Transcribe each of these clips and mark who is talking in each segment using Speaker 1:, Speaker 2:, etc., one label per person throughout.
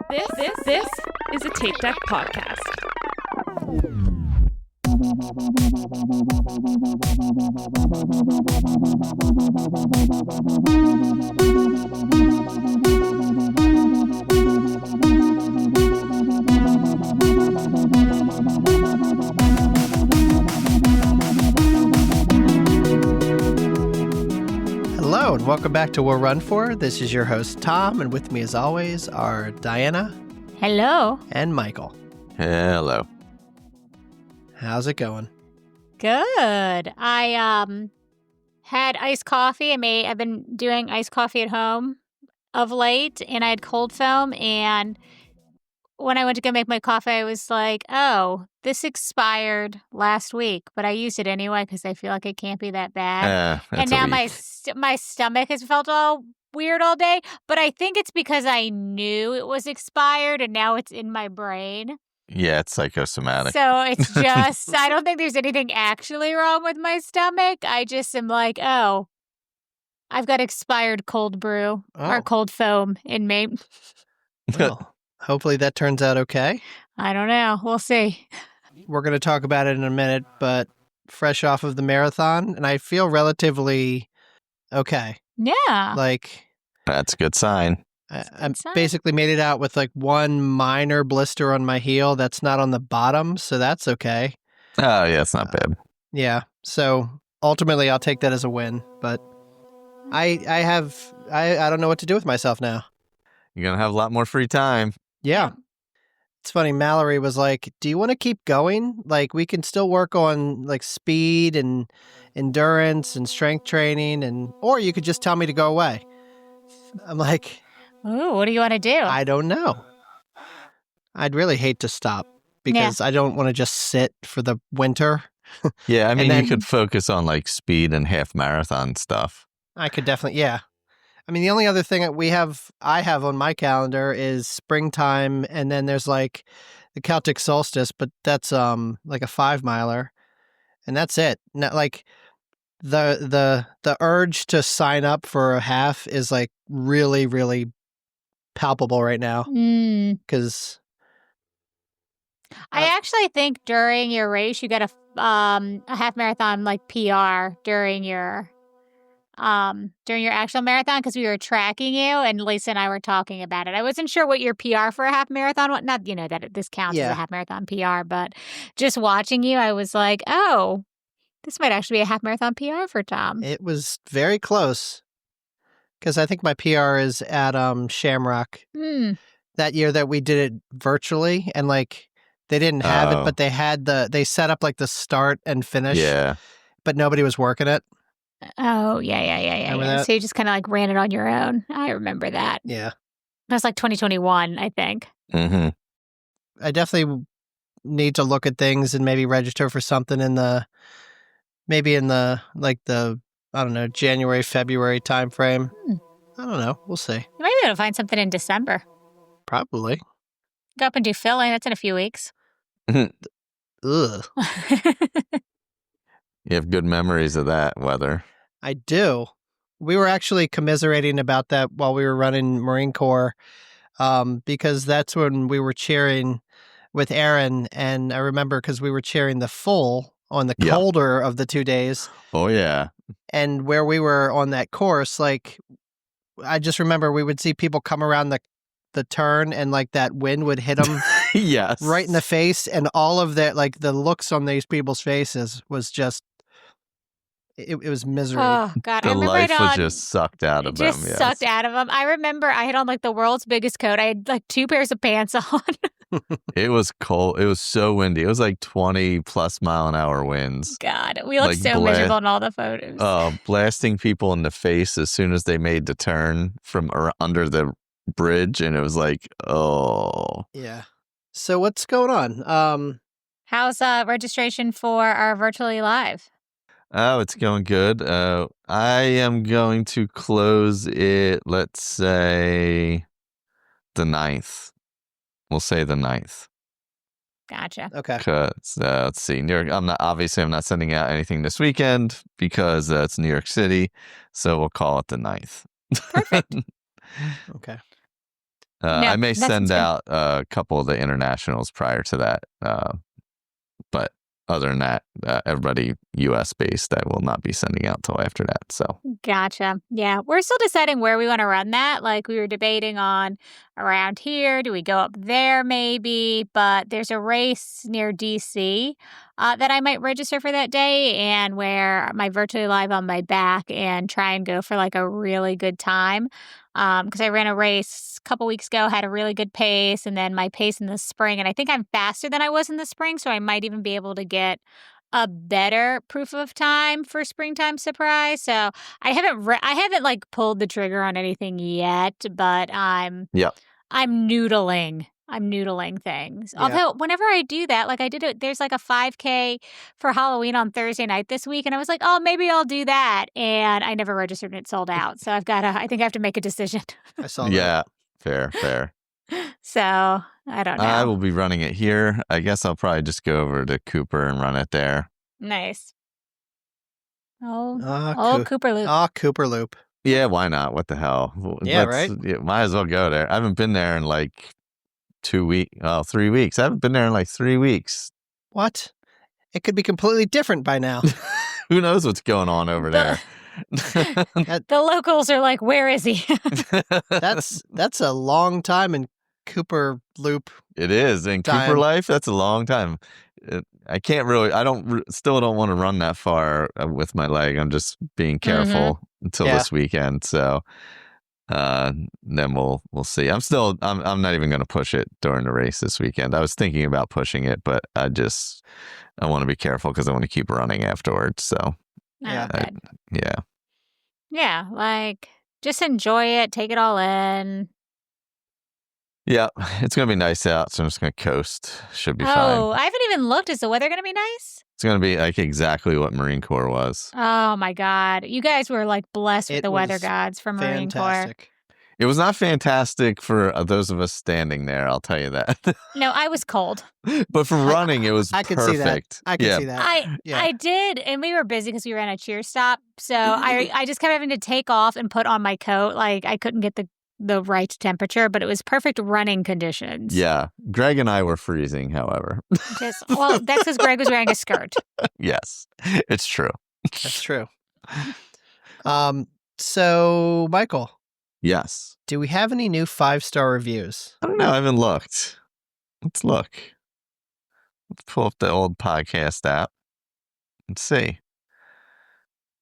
Speaker 1: This is a Tape Deck podcast.
Speaker 2: Hello and welcome back to We'll Run For. This is your host Tom, and with me as always are Diana.
Speaker 3: Hello.
Speaker 2: And Michael.
Speaker 4: Hello.
Speaker 2: How's it going?
Speaker 3: Good. I had iced coffee. I've been doing iced coffee at home of late, and I had cold foam, and when I went to go make my coffee, I was like, oh, this expired last week, but I used it anyway because I feel like it can't be that bad. And now my stomach has felt all weird all day, but I think it's because I knew it was expired, and now it's in my brain.
Speaker 4: Yeah, it's psychosomatic.
Speaker 3: So it's just, I don't think there's anything actually wrong with my stomach. I just am like, oh, I've got expired cold brew or cold foam in me.
Speaker 2: Well, hopefully that turns out okay.
Speaker 3: I don't know. We'll see.
Speaker 2: We're going to talk about it in a minute, but fresh off of the marathon, and I feel relatively okay.
Speaker 3: Yeah.
Speaker 4: That's a good sign.
Speaker 2: I basically made it out with like one minor blister on my heel that's not on the bottom, so that's okay.
Speaker 4: Oh, yeah, it's not bad.
Speaker 2: Yeah, so ultimately I'll take that as a win, but I don't know what to do with myself now.
Speaker 4: You're going to have a lot more free time.
Speaker 2: Yeah. It's funny, Mallory was like, do you want to keep going? Like, we can still work on like speed and endurance and strength training, or you could just tell me to go away. I'm like,
Speaker 3: ooh, what do you want to do?
Speaker 2: I don't know. I'd really hate to stop because I don't want to just sit for the winter.
Speaker 4: Yeah, I mean, you could focus on like speed and half marathon stuff.
Speaker 2: I could definitely, yeah. I mean, the only other thing that I have on my calendar is springtime, and then there's like the Celtic solstice, but that's like a 5-miler, and that's it. Not like the urge to sign up for a half is like really, really palpable right now because
Speaker 3: I actually think during your race you got a half marathon like PR during your actual marathon because we were tracking you and Lisa and I were talking about it. I wasn't sure what your PR for a half marathon was. Not, that this counts as a half marathon PR, but just watching you, I was like, oh, this might actually be a half marathon PR for Tom.
Speaker 2: It was very close because I think my PR is at Shamrock that year that we did it virtually, and like they didn't have it, but they set up like the start and finish.
Speaker 4: Yeah. But
Speaker 2: nobody was working it.
Speaker 3: Oh, yeah. So you just kind of like ran it on your own. I remember that.
Speaker 2: Yeah.
Speaker 3: That was like 2021, I think.
Speaker 4: Mm-hmm.
Speaker 2: I definitely need to look at things and maybe register for something in the I don't know, January, February time frame. I don't know. We'll see.
Speaker 3: You might be able to find something in December.
Speaker 2: Probably.
Speaker 3: Go up and do Philly. That's in a few weeks.
Speaker 2: Ugh.
Speaker 4: You have good memories of that weather.
Speaker 2: I do. We were actually commiserating about that while we were running Marine Corps because that's when we were cheering with Aaron. And I remember because we were cheering the full on the colder of the 2 days.
Speaker 4: Oh, yeah.
Speaker 2: And where we were on that course, like, I just remember we would see people come around the turn and like that wind would hit them
Speaker 4: yes,
Speaker 2: right in the face. And all of that, like the looks on these people's faces was just, it was misery.
Speaker 3: Oh, God.
Speaker 4: The life was just sucked out of them.
Speaker 3: Just sucked out of them. I remember I had on like the world's biggest coat. I had like 2 pairs of pants on.
Speaker 4: It was cold. It was so windy. It was like 20 plus mile an hour winds.
Speaker 3: God, we looked so miserable in all the photos.
Speaker 4: Blasting people in the face as soon as they made the turn from under the bridge. And it was like, oh.
Speaker 2: Yeah. So what's going on?
Speaker 3: How's registration for our Virtually Live?
Speaker 4: Oh, it's going good. I am going to close it, let's say, the 9th. We'll say the 9th.
Speaker 3: Gotcha.
Speaker 2: Okay.
Speaker 4: Because, let's see, New York, I'm not sending out anything this weekend because it's New York City. So we'll call it the 9th.
Speaker 3: Perfect.
Speaker 2: Okay.
Speaker 3: No,
Speaker 4: I may
Speaker 3: that sounds
Speaker 4: send
Speaker 3: good.
Speaker 4: out a couple of the internationals prior to that. But other than that, everybody US based, I will not be sending out till after that. So
Speaker 3: Gotcha. Yeah, we're still deciding where we want to run that. Like we were debating on around here. Do we go up there maybe? But there's a race near DC that I might register for that day and wear my virtually live on my back and try and go for like a really good time. Because I ran a race a couple weeks ago, had a really good pace, and then my pace in the spring, and I think I'm faster than I was in the spring, so I might even be able to get a better proof of time for springtime surprise. So I haven't like pulled the trigger on anything yet, but
Speaker 4: yeah.
Speaker 3: I'm noodling. I'm noodling things.
Speaker 2: Yeah.
Speaker 3: Although whenever I do that, like I did it, there's like a 5K for Halloween on Thursday night this week, and I was like, oh, maybe I'll do that, and I never registered and it sold out. So I think I have to make a decision.
Speaker 2: I saw that.
Speaker 4: Yeah. Fair.
Speaker 3: So I don't know.
Speaker 4: I will be running it here. I guess I'll probably just go over to Cooper and run it there.
Speaker 3: Nice. Oh,
Speaker 2: Ah,
Speaker 3: Cooper Loop.
Speaker 2: Cooper Loop.
Speaker 4: Yeah, why not? What the hell?
Speaker 2: Yeah, right?
Speaker 4: Might as well go there. I haven't been there in like 3 weeks. I haven't been there in like 3 weeks.
Speaker 2: What? It could be completely different by now.
Speaker 4: Who knows what's going on over there?
Speaker 3: The locals are like, where is he?
Speaker 2: That's a long time in Cooper Loop.
Speaker 4: It is. In
Speaker 2: Time.
Speaker 4: Cooper life, that's a long time. I can't really, still don't want to run that far with my leg. I'm just being careful until this weekend. So then we'll see. I'm not even going to push it during the race this weekend. I was thinking about pushing it, but I want to be careful because I want to keep running afterwards. So
Speaker 2: Yeah.
Speaker 3: Yeah, like just enjoy it, take it all in.
Speaker 4: Yeah, it's going to be nice out, so I'm just going to coast. Should be
Speaker 3: Oh,
Speaker 4: fine.
Speaker 3: I haven't even looked. Is the weather going to be nice?
Speaker 4: It's going to be like exactly what Marine Corps was.
Speaker 3: Oh my God. You guys were like blessed with
Speaker 2: It
Speaker 3: the weather
Speaker 2: was
Speaker 3: gods from Marine Corps.
Speaker 2: Fantastic.
Speaker 4: It was not fantastic for those of us standing there, I'll tell you that.
Speaker 3: No, I was cold.
Speaker 4: But for running, it was
Speaker 2: I could
Speaker 4: perfect.
Speaker 2: see that. I could see that.
Speaker 3: I did, and we were busy because we ran a cheer stop. So I just kept having to take off and put on my coat. Like I couldn't get the right temperature, but it was perfect running conditions.
Speaker 4: Yeah. Greg and I were freezing, however.
Speaker 3: Well, that's because Greg was wearing a skirt.
Speaker 4: Yes, it's true.
Speaker 2: That's true. So, Michael,
Speaker 4: Yes.
Speaker 2: do we have any new 5-star reviews?
Speaker 4: I don't know. I haven't looked. Let's look. Let's pull up the old podcast app and see.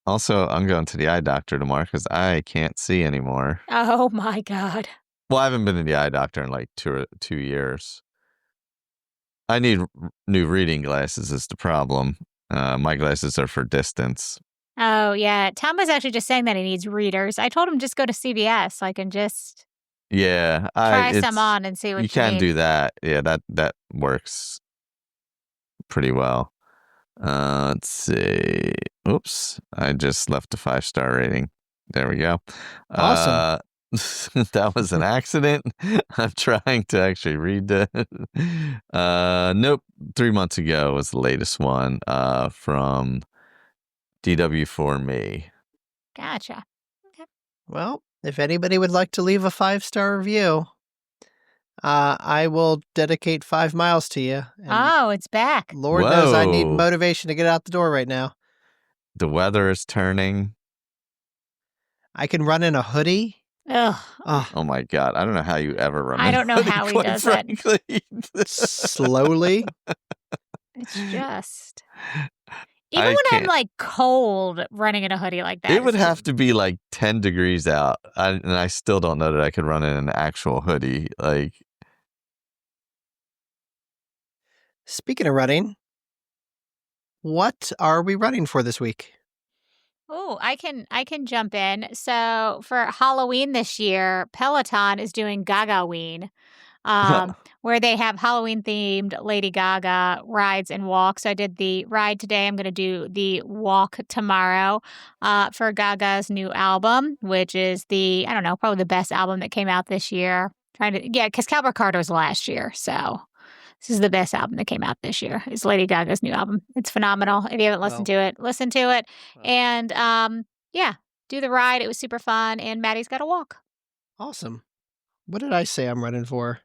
Speaker 4: Also, I'm going to the eye doctor tomorrow because I can't see anymore.
Speaker 3: Oh my God.
Speaker 4: Well, I haven't been to the eye doctor in like 2 years. I need new reading glasses is the problem. My glasses are for distance.
Speaker 3: Oh, yeah. Tom was actually just saying that he needs readers. I told him just go to CVS, like, and just try some on and see what you
Speaker 4: can
Speaker 3: need.
Speaker 4: do that. Yeah, that works pretty well. Let's see. Oops, I just left a 5-star rating. There we go.
Speaker 2: Awesome.
Speaker 4: That was an accident. I'm trying to actually read the. Nope. 3 months ago was the latest one. From DW4Me.
Speaker 3: Gotcha. Okay.
Speaker 2: Well, if anybody would like to leave a 5-star review, I will dedicate 5 miles to you. And
Speaker 3: Oh, it's back.
Speaker 2: Lord knows I need
Speaker 4: Whoa.
Speaker 2: motivation to get out the door right now.
Speaker 4: The weather is turning.
Speaker 2: I can run in a hoodie.
Speaker 3: Ugh.
Speaker 4: Oh my God. I don't know how you ever run.
Speaker 3: I don't know
Speaker 4: hoodie,
Speaker 3: how he
Speaker 4: quite
Speaker 3: does it.
Speaker 4: frankly.
Speaker 2: Slowly.
Speaker 3: It's just. Even when I'm like cold running in a hoodie like that.
Speaker 4: It would have to be like 10 degrees out. And I still don't know that I could run in an actual hoodie. Like,
Speaker 2: Speaking of running, what are we running for this week?
Speaker 3: Oh, I can jump in. So for Halloween this year, Peloton is doing Gagaween, where they have Halloween themed Lady Gaga rides and walks. So I did the ride today. I'm going to do the walk tomorrow for Gaga's new album, which is probably the best album that came out this year. Because Cowboy Carter was last year. So this is the best album that came out this year. It's Lady Gaga's new album. It's phenomenal. If you haven't listened to it, listen to it. And do the ride. It was super fun. And Maddie's got a walk.
Speaker 2: Awesome. What did I say I'm running for?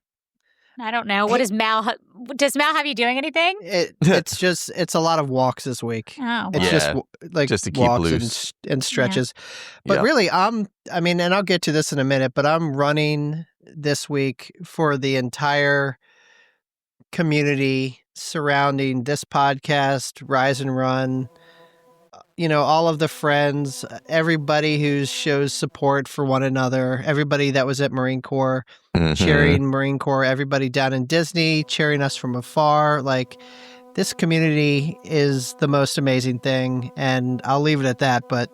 Speaker 3: I don't know. What does Mal have you doing anything?
Speaker 2: It's a lot of walks this week.
Speaker 3: Oh,
Speaker 2: It's
Speaker 4: Yeah,
Speaker 2: like
Speaker 4: just to keep
Speaker 2: walks
Speaker 4: loose.
Speaker 2: and stretches. But
Speaker 4: Yep.
Speaker 2: really, and I'll get to this in a minute, but I'm running this week for the entire community surrounding this podcast, Rise and Run. All of the friends, everybody who shows support for one another, everybody that was at Marine Corps cheering Marine Corps, everybody down in Disney cheering us from afar. Like, this community is the most amazing thing, and I'll leave it at that. But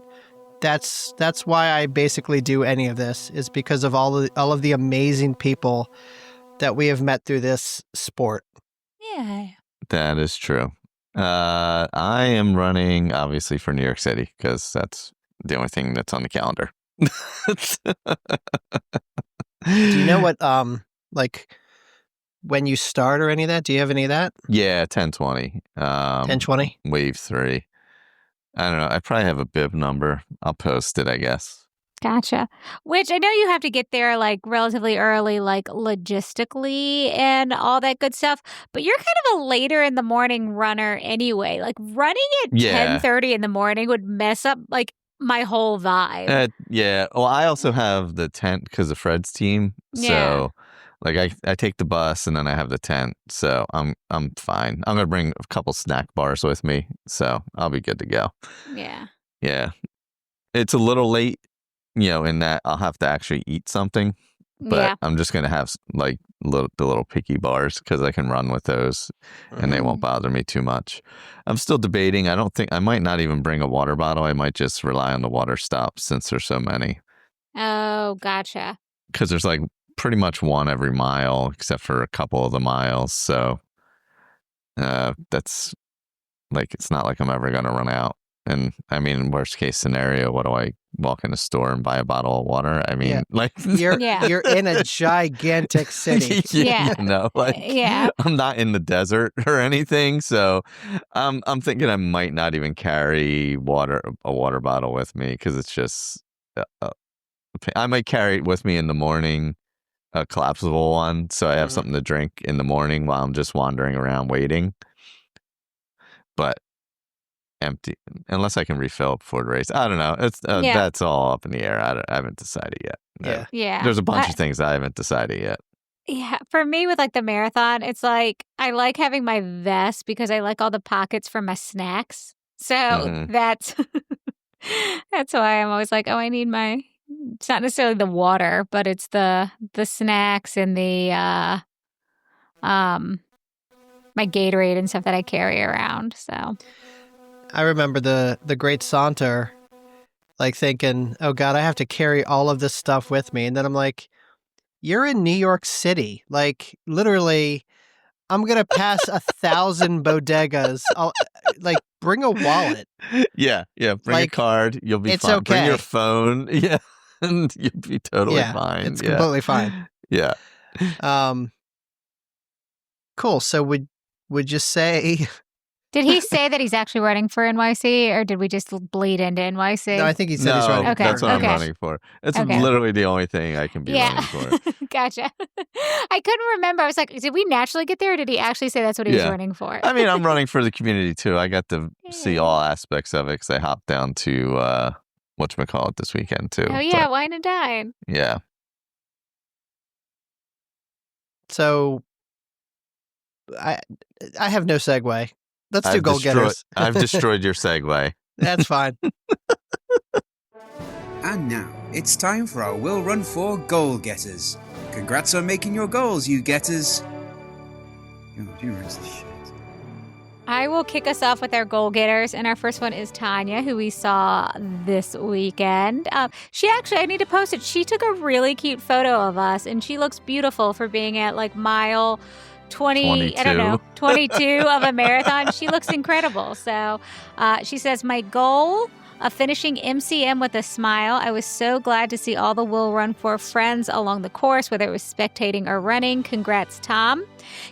Speaker 2: that's why I basically do any of this, is because of all of the amazing people that we have met through this sport.
Speaker 3: Yeah.
Speaker 4: That is true. I am running, obviously, for New York City, because that's the only thing that's on the calendar.
Speaker 2: Do you know what, like, when you start or any of that? Do you have any of that?
Speaker 4: Yeah, 1020.
Speaker 2: 10:20?
Speaker 4: Wave 3. I don't know. I probably have a bib number. I'll post it, I guess.
Speaker 3: Gotcha. Which I know you have to get there like relatively early, like logistically and all that good stuff. But you're kind of a later in the morning runner anyway. Like running at 10:30 in the morning would mess up like my whole vibe.
Speaker 4: Yeah. Well, I also have the tent because of Fred's team. So like I take the bus and then I have the tent. So I'm fine. I'm gonna bring a couple snack bars with me. So I'll be good to go.
Speaker 3: Yeah.
Speaker 4: Yeah. It's a little late, in that I'll have to actually eat something. But I'm just gonna have like the little picky bars because I can run with those and they won't bother me too much. I'm still debating. I might not even bring a water bottle. I might just rely on the water stops since there's so many.
Speaker 3: Oh, gotcha.
Speaker 4: Because there's like pretty much one every mile except for a couple of the miles. So that's like, it's not like I'm ever gonna run out. And I mean, worst case scenario, what do I walk in a store and buy a bottle of water? I mean, like
Speaker 2: you're in a gigantic city.
Speaker 4: I'm not in the desert or anything. So I'm thinking I might not even carry a water bottle with me because it's just I might carry it with me in the morning, a collapsible one, so I have something to drink in the morning while I'm just wandering around waiting. But empty, unless I can refill before the race. I don't know. It's that's all up in the air. I haven't decided yet.
Speaker 3: Yeah.
Speaker 4: There's a bunch of things I haven't decided yet.
Speaker 3: Yeah, for me with like the marathon, it's like I like having my vest because I like all the pockets for my snacks. So that's why I'm always like, oh, I need my. It's not necessarily the water, but it's the snacks and the my Gatorade and stuff that I carry around. So
Speaker 2: I remember the Great Saunter, like thinking, oh God, I have to carry all of this stuff with me. And then I'm like, you're in New York City. Like, literally, I'm going to pass 1,000 bodegas. Bring a wallet.
Speaker 4: Yeah. Bring a card. You'll be fine.
Speaker 2: Okay.
Speaker 4: Bring your phone. Yeah. And you'll be totally fine.
Speaker 2: It's completely fine.
Speaker 4: Yeah.
Speaker 2: Cool. So would you say...
Speaker 3: Did he say that he's actually running for NYC, or did we just bleed into NYC?
Speaker 2: No, I think he said he's running.
Speaker 3: Okay.
Speaker 4: That's what I'm running for. It's literally the only thing I can be running for.
Speaker 3: Gotcha. I couldn't remember. I was like, did we naturally get there, or did he actually say that's what he was running for?
Speaker 4: I mean, I'm running for the community, too. I got to see all aspects of it because I hopped down to, whatchamacallit this weekend, too.
Speaker 3: Oh, yeah, Wine and Dine.
Speaker 4: Yeah.
Speaker 2: So, I have no segue. Let's do goal getters.
Speaker 4: I've destroyed your segue.
Speaker 2: That's fine.
Speaker 5: And now, it's time for our Will Run 4 goal getters. Congrats on making your goals, you getters. Oh, you runs the shit.
Speaker 3: I will kick us off with our goal getters, and our first one is Tanya, who we saw this weekend. She actually, I need to post it. She took a really cute photo of us, and she looks beautiful for being at like mile 22. I don't know, 22 of a marathon. She looks incredible. So she says, my goal of finishing MCM with a smile. I was so glad to see all the Will Run 4 friends along the course, whether it was spectating or running. Congrats, Tom.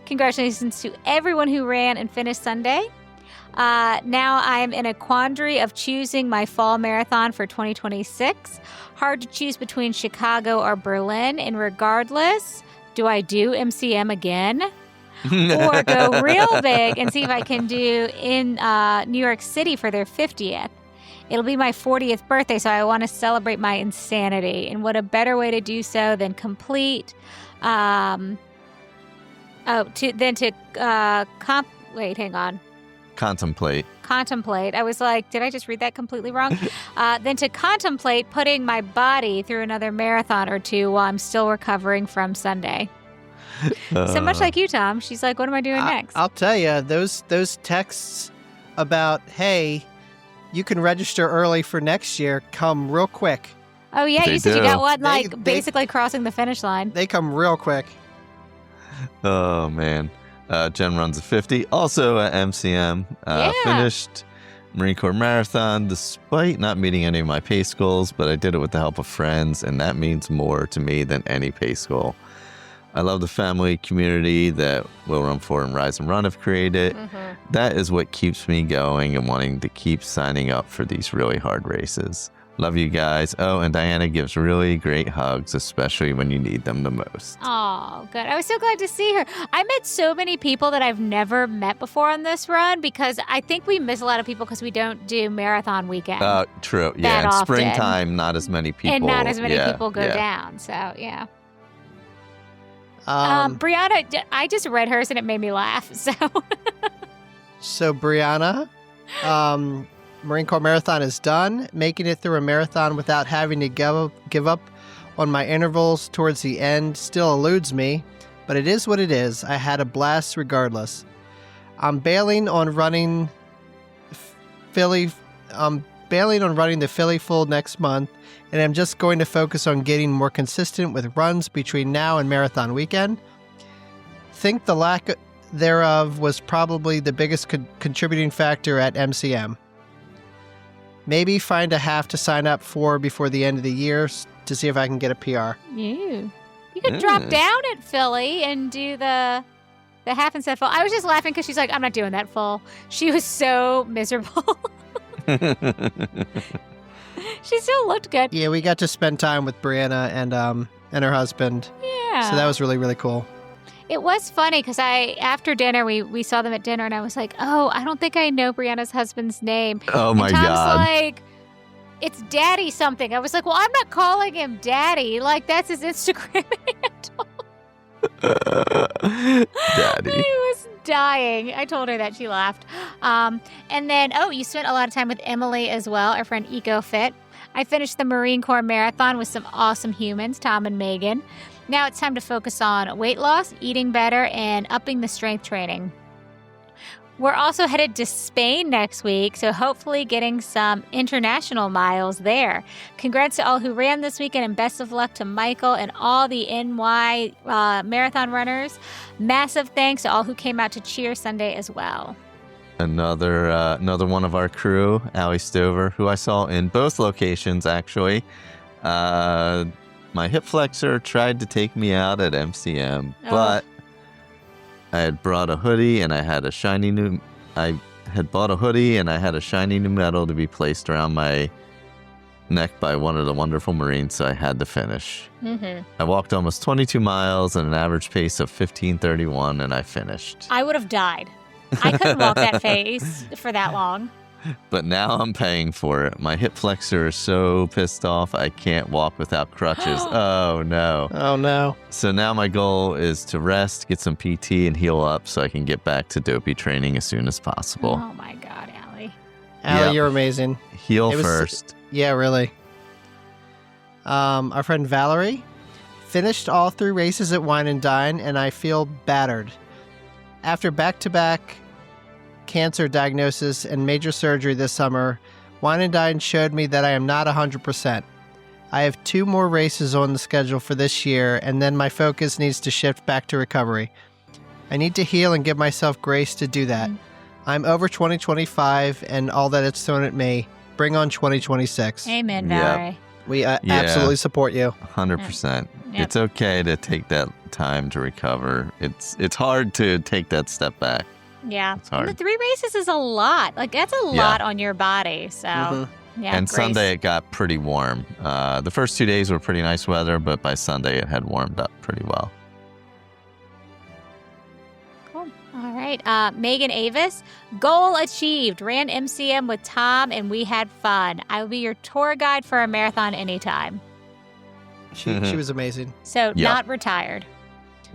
Speaker 3: Congratulations to everyone who ran and finished Sunday. Now I'm in a quandary of choosing my fall marathon for 2026. Hard to choose between Chicago or Berlin. And regardless, do I do MCM again? Or go real big and see if I can do in New York City for their 50th. It'll be my 40th birthday, so I want to celebrate my insanity. And what a better way to do so than complete... wait, hang on.
Speaker 4: Contemplate.
Speaker 3: I was like, did I just read that completely wrong? Then to contemplate putting my body through another marathon or two while I'm still recovering from Sunday. So much like you, Tom. She's like, what am I doing next?
Speaker 2: I'll tell you, those texts about, hey, you can register early for next year come real quick.
Speaker 3: Oh, yeah,
Speaker 4: They
Speaker 3: you said you
Speaker 4: do.
Speaker 3: got one,
Speaker 2: They-
Speaker 3: basically crossing the finish line.
Speaker 2: They come real quick.
Speaker 4: Oh, man. Jen runs a 50. Also at MCM.
Speaker 3: Yeah.
Speaker 4: Finished Marine Corps Marathon despite not meeting any of my pace goals, but I did it with the help of friends, and that means more to me than any pace goal. I love the family community that Will Run 4 and Rise and Run have created. That is what keeps me going and wanting to keep signing up for these really hard races. Love you guys. Oh, and Diana gives really great hugs, especially when you need them the most.
Speaker 3: Oh, good. I was so glad to see her. I met so many people that I've never met before on this run because I think we miss a lot of people because we don't do marathon weekend.
Speaker 4: True.
Speaker 3: that
Speaker 4: Yeah, in
Speaker 3: often.
Speaker 4: springtime, not as many people.
Speaker 3: and not as many people go
Speaker 4: yeah.
Speaker 3: down. So, yeah.
Speaker 2: Um,
Speaker 3: Brianna, I just read hers and it made me laugh.
Speaker 2: So Brianna, Marine Corps Marathon is done. Making it through a marathon without having to give up on my intervals towards the end still eludes me, but it is what it is. I had a blast regardless. I'm bailing on running the Philly Full next month, and I'm just going to focus on getting more consistent with runs between now and marathon weekend. Think the lack thereof was probably the biggest contributing factor at MCM. Maybe find a half to sign up for before the end of the year to see if I can get a PR.
Speaker 3: You could drop down at Philly and do the half and set full. I was just laughing because she's like, I'm not doing that full. She was so miserable. She still looked good.
Speaker 2: Yeah, we got to spend time with Brianna and her husband.
Speaker 3: Yeah.
Speaker 2: So that was really, really cool.
Speaker 3: It was funny because after dinner, we saw them at dinner and I was like, oh, I don't think I know Brianna's husband's name.
Speaker 4: Oh, my
Speaker 3: and Tom's
Speaker 4: God.
Speaker 3: like, it's Daddy something. I was like, well, I'm not calling him Daddy. Like, that's his Instagram handle.
Speaker 4: Daddy.
Speaker 3: I was dying. I told her that. She laughed. And then, you spent a lot of time with Emily as well, our friend EcoFit. I finished the Marine Corps Marathon with some awesome humans, Tom and Megan. Now it's time to focus on weight loss, eating better, and upping the strength training. We're also headed to Spain next week, so hopefully getting some international miles there. Congrats to all who ran this weekend, and best of luck to Michael and all the NY marathon runners. Massive thanks to all who came out to cheer Sunday as well.
Speaker 4: Another one of our crew, Allie Stover, who I saw in both locations, actually. My hip flexor tried to take me out at MCM, but I had brought a hoodie and I had a shiny new medal to be placed around my neck by one of the wonderful Marines, so I had to finish. I walked almost 22 miles at an average pace of 15:31, and I finished.
Speaker 3: I would have died. I couldn't walk that pace for that long.
Speaker 4: But now I'm paying for it. My hip flexor is so pissed off I can't walk without crutches. Oh, no.
Speaker 2: Oh, no.
Speaker 4: So now my goal is to rest, get some PT, and heal up so I can get back to dopey training as soon as possible.
Speaker 3: Oh, my God, Allie.
Speaker 2: Allie,
Speaker 4: Yep.
Speaker 2: you're amazing.
Speaker 4: Heal
Speaker 2: It was-
Speaker 4: first.
Speaker 2: Yeah, really. Our friend Valerie finished all 3 races at Wine and Dine, and I feel battered. After back-to-back cancer diagnosis and major surgery this summer, Wine and Dine showed me that I am not 100%. I have 2 more races on the schedule for this year, and then my focus needs to shift back to recovery. I need to heal and give myself grace to do that. I'm over 2025 and all that it's thrown at me. Bring on 2026.
Speaker 3: Amen,
Speaker 4: Yep.
Speaker 3: Valerie.
Speaker 2: We absolutely support you.
Speaker 4: 100%.
Speaker 3: Yep.
Speaker 4: It's okay to take that time to recover. It's hard to take that step back.
Speaker 3: Yeah.
Speaker 4: It's hard.
Speaker 3: And the 3 races is a lot. Like, that's a lot on your body. So, yeah.
Speaker 4: And
Speaker 3: Grace.
Speaker 4: Sunday it got pretty warm. The first 2 days were pretty nice weather, but by Sunday it had warmed up pretty well.
Speaker 3: Cool. All right. Megan Avis, goal achieved. Ran MCM with Tom, and we had fun. I will be your tour guide for a marathon anytime.
Speaker 2: She was amazing.
Speaker 3: So, not retired.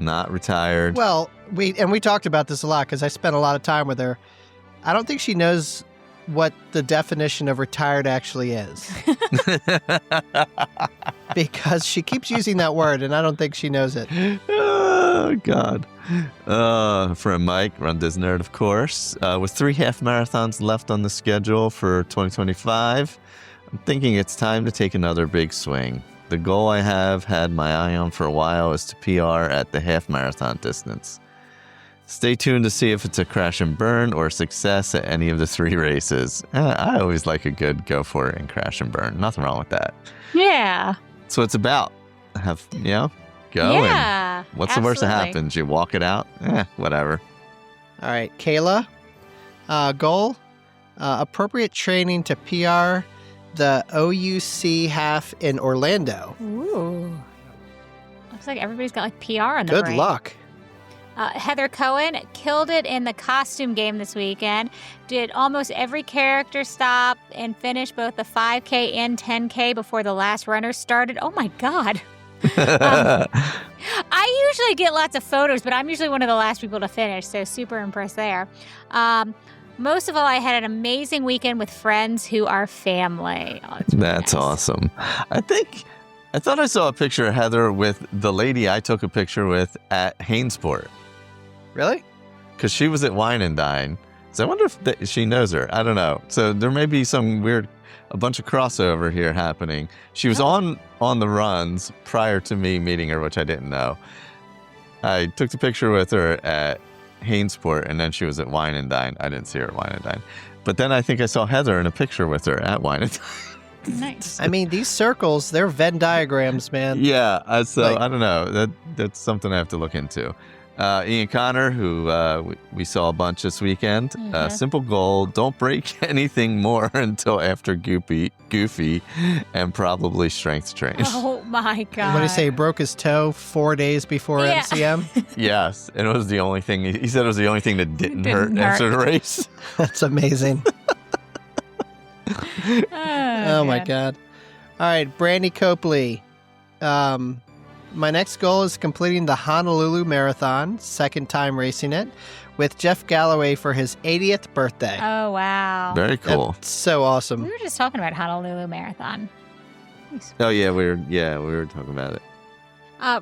Speaker 4: Not retired.
Speaker 2: Well, we talked about this a lot because I spent a lot of time with her. I don't think she knows what the definition of retired actually is. Because she keeps using that word, and I don't think she knows it.
Speaker 4: Oh, God. From Mike, Run Dis Nerd, of course. With 3 half marathons left on the schedule for 2025, I'm thinking it's time to take another big swing. The goal I have had my eye on for a while is to PR at the half marathon distance. Stay tuned to see if it's a crash and burn or success at any of the 3 races. I always like a good go for it and crash and burn. Nothing wrong with that.
Speaker 3: Yeah.
Speaker 4: That's what it's about. Go
Speaker 3: Yeah.
Speaker 4: and what's the worst that
Speaker 3: absolutely.
Speaker 4: happens? You walk it out? Whatever.
Speaker 2: All right, Kayla, goal, appropriate training to PR the OUC half in Orlando.
Speaker 3: Ooh. Looks like everybody's got like PR on the
Speaker 2: Good
Speaker 3: brain.
Speaker 2: luck.
Speaker 3: Heather Cohen killed it in the costume game this weekend. Did almost every character stop and finished both the 5K and 10K before the last runner started. Oh my God. I usually get lots of photos, but I'm usually one of the last people to finish, so super impressed there. Most of all, I had an amazing weekend with friends who are family. Oh, it's really
Speaker 4: That's
Speaker 3: nice.
Speaker 4: awesome. I thought I saw a picture of Heather with the lady I took a picture with at Hainsport.
Speaker 2: Really?
Speaker 4: Because she was at Wine and Dine. So I wonder if she knows her. I don't know. So there may be a bunch of crossover here happening. She was on the runs prior to me meeting her, which I didn't know. I took the picture with her at Hainsport, and then she was at Wine and Dine. I didn't see her at Wine and Dine. But then I think I saw Heather in a picture with her at Wine and Dine.
Speaker 3: Nice.
Speaker 2: I mean, these circles, they're Venn diagrams, man.
Speaker 4: Yeah, so
Speaker 2: Like-
Speaker 4: I don't know. That's something I have to look into. Ian Connor, who we saw a bunch this weekend. Simple goal: don't break anything more until after Goofy, and probably strength train.
Speaker 3: Oh my God.
Speaker 2: What did he say? He broke his toe 4 days before
Speaker 3: Yeah.
Speaker 2: MCM?
Speaker 4: Yes, and it was the only thing. He said it was the only thing that didn't hurt after the race.
Speaker 2: That's amazing. Oh my
Speaker 3: man.
Speaker 2: God. All right, Brandy Copley. My next goal is completing the Honolulu Marathon, second time racing it, with Jeff Galloway for his 80th birthday.
Speaker 3: Oh, wow.
Speaker 4: Very cool.
Speaker 2: That's so
Speaker 3: We
Speaker 2: awesome.
Speaker 3: were just talking about Honolulu Marathon. Nice.
Speaker 4: Oh yeah, we were talking about it.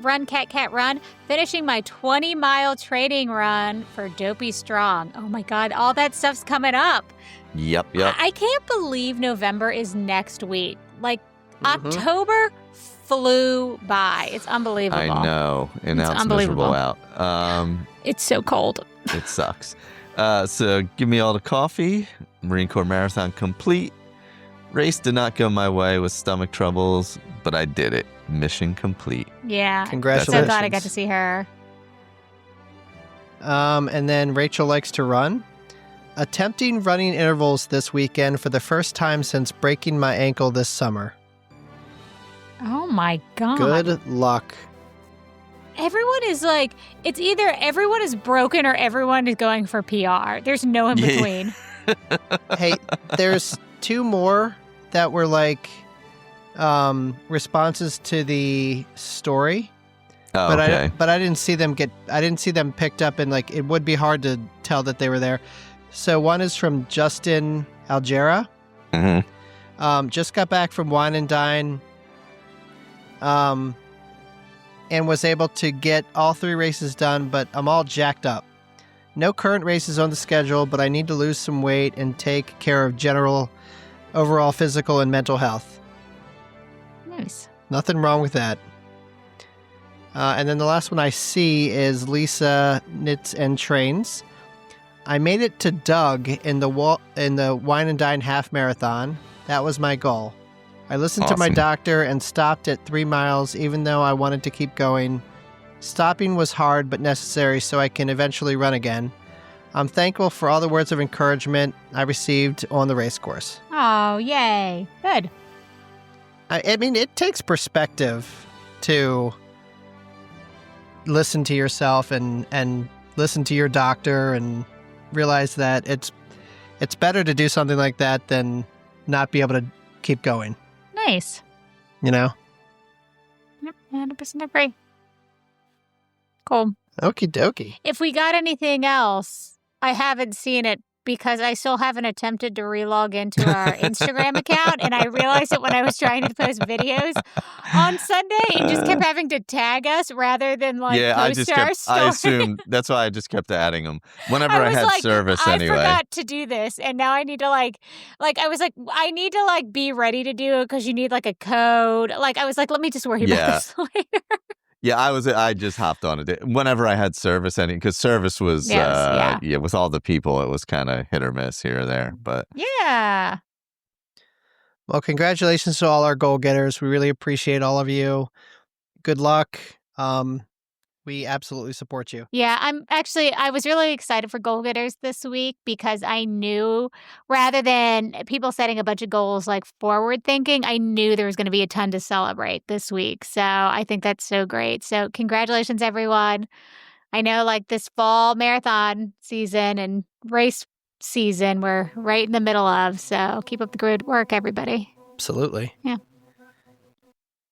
Speaker 3: Run, Cat, Run. Finishing my 20-mile training run for Dopey Strong. Oh, my God. All that stuff's coming up.
Speaker 4: Yep.
Speaker 3: I can't believe November is next week. Like,
Speaker 2: Mhm.
Speaker 3: October flew by. It's unbelievable.
Speaker 4: I know. And now
Speaker 3: It's
Speaker 4: it's miserable
Speaker 3: unbelievable.
Speaker 4: out.
Speaker 3: It's so cold.
Speaker 4: It sucks. So give me all the coffee. Marine Corps Marathon complete. Race did not go my way with stomach troubles, but I did it. Mission complete.
Speaker 3: Yeah.
Speaker 2: Congratulations.
Speaker 3: So glad I got to see her.
Speaker 2: And then Rachel likes to run. Attempting running intervals this weekend for the first time since breaking my ankle this summer.
Speaker 3: Oh, my God.
Speaker 2: Good luck.
Speaker 3: Everyone is like, it's either everyone is broken or everyone is going for PR. There's no in
Speaker 4: Yeah.
Speaker 3: between.
Speaker 2: Hey, there's 2 more that were like responses to the story.
Speaker 4: Oh,
Speaker 2: But
Speaker 4: okay.
Speaker 2: I didn't see them picked up, and like it would be hard to tell that they were there. So one is from Justin Algera.
Speaker 4: Mhm.
Speaker 2: Just got back from Wine and Dine. And was able to get all 3 races done, but I'm all jacked up. No current races on the schedule, but I need to lose some weight and take care of general, overall physical and mental health.
Speaker 3: Nice.
Speaker 2: Nothing wrong with that. And then the last one I see is Lisa Knits and Trains. I made it to Doug in the Wine and Dine half marathon. That was my goal. I listened to my
Speaker 4: Awesome.
Speaker 2: doctor and stopped at 3 miles, even though I wanted to keep going. Stopping was hard but necessary so I can eventually run again. I'm thankful for all the words of encouragement I received on the race course.
Speaker 3: Oh, yay. Good.
Speaker 2: I mean, it takes perspective to listen to yourself and listen to your doctor and realize that it's better to do something like that than not be able to keep going.
Speaker 3: Nice.
Speaker 2: You know?
Speaker 3: Yep, 100% agree. Cool.
Speaker 2: Okie dokie.
Speaker 3: If we got anything else, I haven't seen it because I still haven't attempted to relog into our Instagram account, and I realized it when I was trying to post videos on Sunday and just kept having to tag us rather than post our story.
Speaker 4: I assumed that's why I just kept adding them whenever I had service
Speaker 3: I
Speaker 4: anyway.
Speaker 3: forgot to do this, and now I need to I was like, I need to be ready to do it because you need a code. I was like, let me just worry about this later.
Speaker 4: Yeah, I just hopped on it whenever I had service, because service was with all the people, it was kind of hit or miss here or there. But
Speaker 3: yeah.
Speaker 2: Well, congratulations to all our goal getters. We really appreciate all of you. Good luck. We absolutely support you.
Speaker 3: Yeah, I was really excited for goal getters this week because I knew rather than people setting a bunch of goals forward thinking, I knew there was going to be a ton to celebrate this week. So I think that's so great. So congratulations, everyone. I know this fall marathon season and race season we're right in the middle of. So keep up the good work, everybody.
Speaker 2: Absolutely.
Speaker 3: Yeah.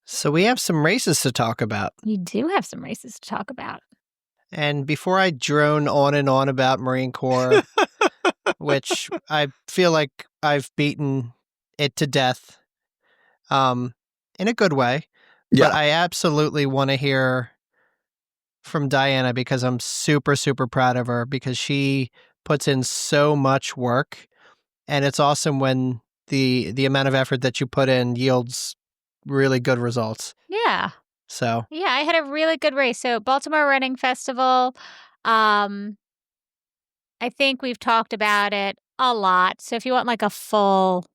Speaker 2: So we have some races to talk about.
Speaker 3: We do have some races to talk about.
Speaker 2: And before I drone on and on about Marine Corps, which I feel like I've beaten it to death, in a good way.
Speaker 4: Yeah.
Speaker 2: But I absolutely want to hear from Diana because I'm super, super proud of her because she puts in so much work. And it's awesome when the amount of effort that you put in yields really good results.
Speaker 3: Yeah.
Speaker 2: So.
Speaker 3: Yeah, I had a really good race. So Baltimore Running Festival, I think we've talked about it a lot. So if you want a full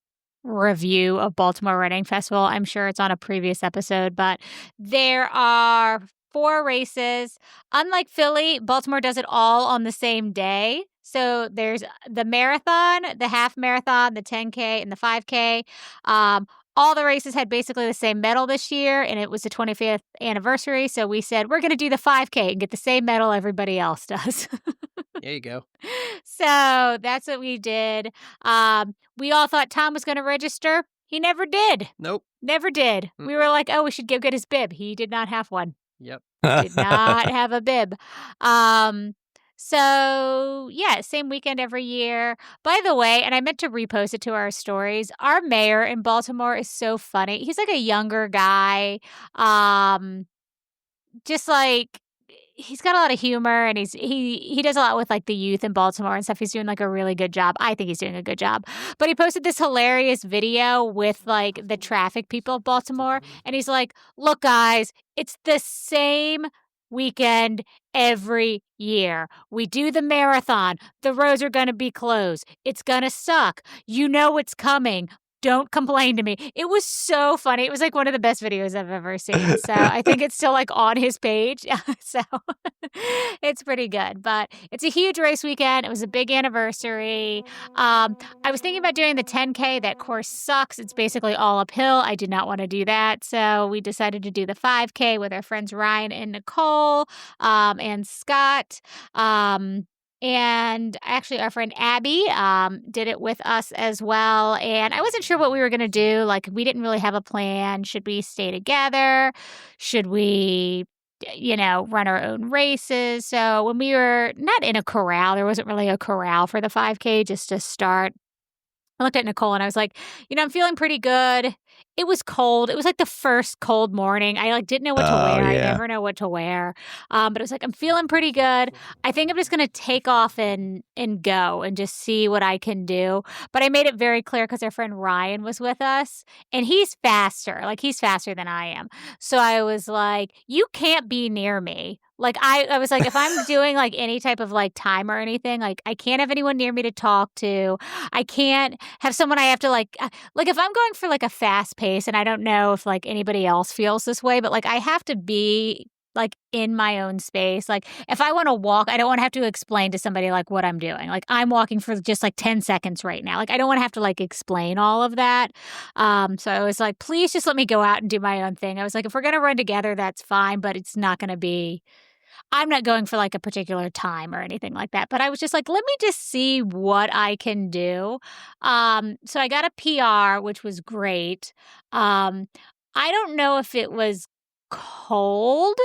Speaker 3: review of Baltimore Running Festival, I'm sure it's on a previous episode, but there are 4 races. Unlike Philly, Baltimore does it all on the same day. So there's the marathon, the half marathon, the 10K, and the 5K. All the races had basically the same medal this year, and it was the 25th anniversary. So we said, we're going to do the 5K and get the same medal everybody else does.
Speaker 2: There you go.
Speaker 3: So that's what we did. We all thought Tom was going to register. He never did.
Speaker 2: Nope.
Speaker 3: Never did. We were like, oh, we should go get his bib. He did not have one.
Speaker 2: Yep.
Speaker 3: Did not have a bib. So, yeah, same weekend every year. By the way, and I meant to repost it to our stories, our mayor in Baltimore is so funny. He's a younger guy. Just he's got a lot of humor and he does a lot with the youth in Baltimore and stuff. He's doing a really good job. I think he's doing a good job. But he posted this hilarious video with the traffic people of Baltimore. And he's like, look, guys, it's the same weekend every year. We do the marathon. The roads are going to be closed. It's going to suck. You know it's coming. Don't complain to me. It was so funny. It was one of the best videos I've ever seen. So I think it's still on his page. So it's pretty good. But it's a huge race weekend. It was a big anniversary. I was thinking about doing the 10K. That course sucks. It's basically all uphill. I did not want to do that. So we decided to do the 5K with our friends Ryan and Nicole and Scott. And actually, our friend Abby did it with us as well. And I wasn't sure what we were going to do. We didn't really have a plan. Should we stay together? Should we, run our own races? So when we were not in a corral, there wasn't really a corral for the 5K just to start. I looked at Nicole and I was like, I'm feeling pretty good. It was cold. It was the first cold morning. I didn't know what to wear.
Speaker 4: Yeah.
Speaker 3: I never know what to wear. But it was I'm feeling pretty good. I think I'm just going to take off and go and just see what I can do. But I made it very clear because our friend Ryan was with us and he's faster. He's faster than I am. So I was like, you can't be near me. I was like, if I'm doing any type of time or anything, I can't have anyone near me to talk to. I can't have someone I have to if I'm going for a fast pace, and I don't know if anybody else feels this way, but I have to be like in my own space. Like if I want to walk, I don't want to have to explain to somebody like what I'm doing. Like I'm walking for just like 10 seconds right now. Like I don't want to have to like explain all of that. So I was like, please just let me go out and do my own thing. I was like, if we're going to run together, that's fine, but it's not going to be, I'm not going for like a particular time or anything like that. But I was just like, let me just see what I can do. So I got a PR, which was great. I don't know if it was cold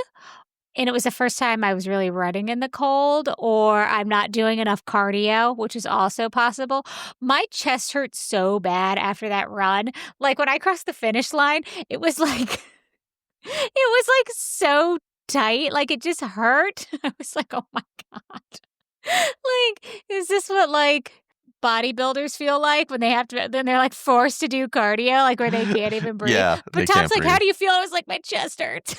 Speaker 3: and it was the first time I was really running in the cold, or I'm not doing enough cardio, which is also possible. My chest hurt so bad after that run. Like when I crossed the finish line, it was like it was like so tight, like it just hurt. I was like, "Oh my god." Like, is this what like bodybuilders feel like when they have to then they're like forced to do cardio, like where they can't even breathe?
Speaker 4: Yeah,
Speaker 3: But
Speaker 4: they
Speaker 3: Tom's
Speaker 4: can't
Speaker 3: like,
Speaker 4: breathe.
Speaker 3: "How do you feel?" I was like, "My chest hurts."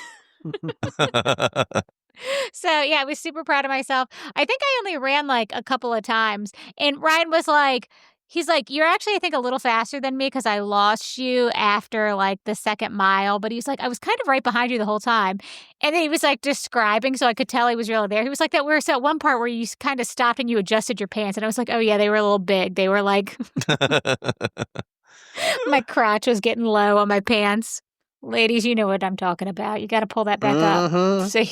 Speaker 3: So yeah, I was super proud of myself. I think I only ran like a couple of times, and Ryan was like, he's like, "You're actually, I think, a little faster than me because I lost you after like the second mile." But he's like, "I was kind of right behind you the whole time." And then he was like describing, so I could tell he was really there. He was like, "That we were at one part where you kind of stopped and you adjusted your pants," and I was like, "Oh yeah, they were a little big. They were like my crotch was getting low on my pants." Ladies, you know what I'm talking about. You got to pull that back up.
Speaker 2: Mhm.
Speaker 3: So,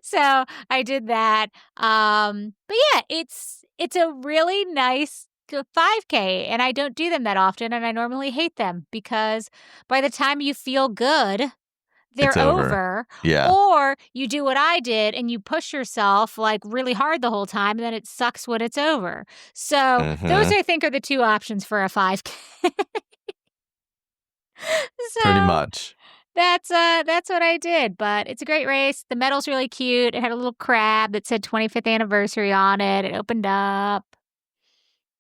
Speaker 3: so I did that. But yeah, it's a really nice 5K, and I don't do them that often, and I normally hate them because by the time you feel good, they're
Speaker 4: It's over.
Speaker 3: over.
Speaker 4: Yeah.
Speaker 3: Or you do what I did and you push yourself like really hard the whole time, and then it sucks when it's over. So those I think are the two options for a 5K.
Speaker 4: Pretty
Speaker 3: So
Speaker 4: much.
Speaker 3: that's what I did, but it's a great race. The medal's really cute. It had a little crab that said 25th anniversary on it. It opened up.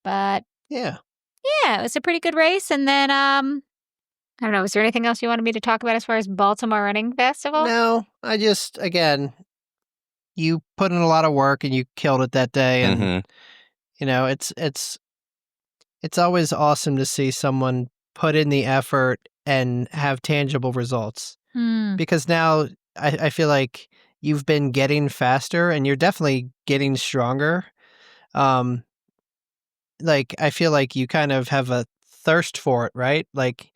Speaker 3: But
Speaker 2: Yeah.
Speaker 3: yeah, it was a pretty good race. And then I don't know, is there anything else you wanted me to talk about as far as Baltimore Running Festival?
Speaker 2: No, I just, again, you put in a lot of work and you killed it that day. And,
Speaker 4: Mhm.
Speaker 2: you know, it's always awesome to see someone put in the effort and have tangible results.
Speaker 3: Hmm.
Speaker 2: Because now I feel like you've been getting faster and you're definitely getting stronger. Like, I feel like you kind of have a thirst for it, right? Like,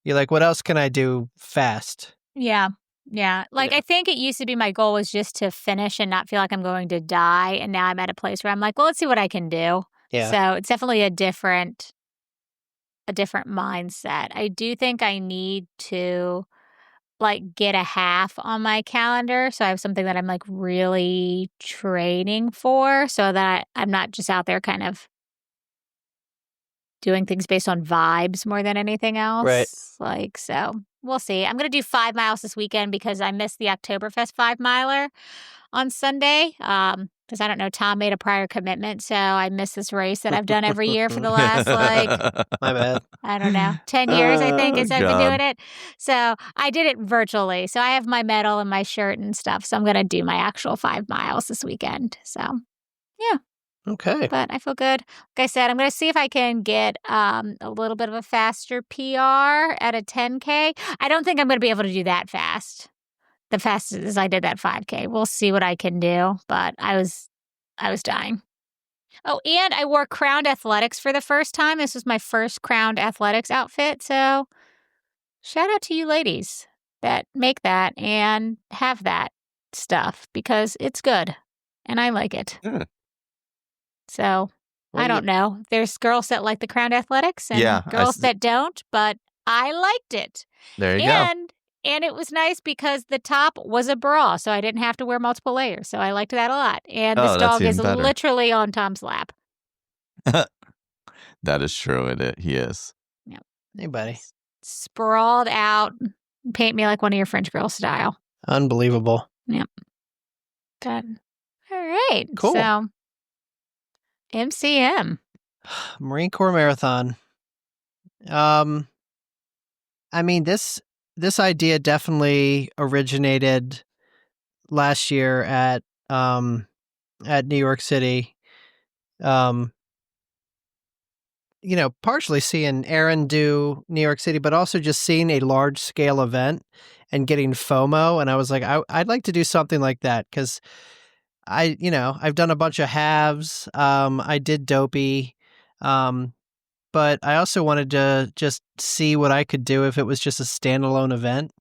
Speaker 2: you're like, what else can I do fast?
Speaker 3: Yeah. Yeah. Like,
Speaker 2: Yeah.
Speaker 3: I think it used to be my goal was just to finish and not feel like I'm going to die. And now I'm at a place where I'm like, well, let's see what I can do.
Speaker 2: Yeah.
Speaker 3: So it's definitely a different mindset. I do think I need to like get a half on my calendar. So I have something that I'm like really training for so that I'm not just out there kind of doing things based on vibes more than anything else.
Speaker 2: Right.
Speaker 3: Like, so we'll see. I'm going to do 5 miles this weekend because I missed the Oktoberfest 5-miler on Sunday. Because I don't know, Tom made a prior commitment. So I missed this race that I've done every year for the last, like,
Speaker 2: My bad.
Speaker 3: I don't know, 10 years, I think,
Speaker 4: Oh,
Speaker 3: is I've been
Speaker 4: God.
Speaker 3: doing it. So I did it virtually. So I have my medal and my shirt and stuff. So I'm going to do my actual 5 miles this weekend. So, yeah.
Speaker 2: Okay.
Speaker 3: But I feel good. Like I said, I'm going to see if I can get a little bit of a faster PR at a 10K. I don't think I'm going to be able to do that fast. The fastest as I did that 5K. We'll see what I can do. But I was dying. Oh, and I wore Crowned Athletics for the first time. This was my first Crowned Athletics outfit. So shout out to you ladies that make that and have that stuff because it's good and I like it.
Speaker 4: Yeah.
Speaker 3: So
Speaker 2: Well,
Speaker 3: I don't know. There's girls that like the Crowned Athletics and
Speaker 4: Yeah,
Speaker 3: girls that don't, but I liked it.
Speaker 4: there you go.
Speaker 3: And it was nice because the top was a bra, so I didn't have to wear multiple layers. So I liked that a lot. And
Speaker 4: Oh,
Speaker 3: this
Speaker 4: that's
Speaker 3: dog is
Speaker 4: even better.
Speaker 3: literally on Tom's lap.
Speaker 4: That is true. He is.
Speaker 3: Yep.
Speaker 2: hey, buddy.
Speaker 3: Sprawled out. Paint me like one of your French girl style.
Speaker 2: Unbelievable.
Speaker 3: Yep. But, all right.
Speaker 2: Cool.
Speaker 3: So, MCM.
Speaker 2: Marine Corps Marathon. I mean, this idea definitely originated last year at New York City. partially seeing Aaron do New York City, but also just seeing a large scale event and getting FOMO. And I was like, I'd like to do something like that because I've done a bunch of halves. I did Dopey. But I also wanted to just see what I could do if it was just a standalone event.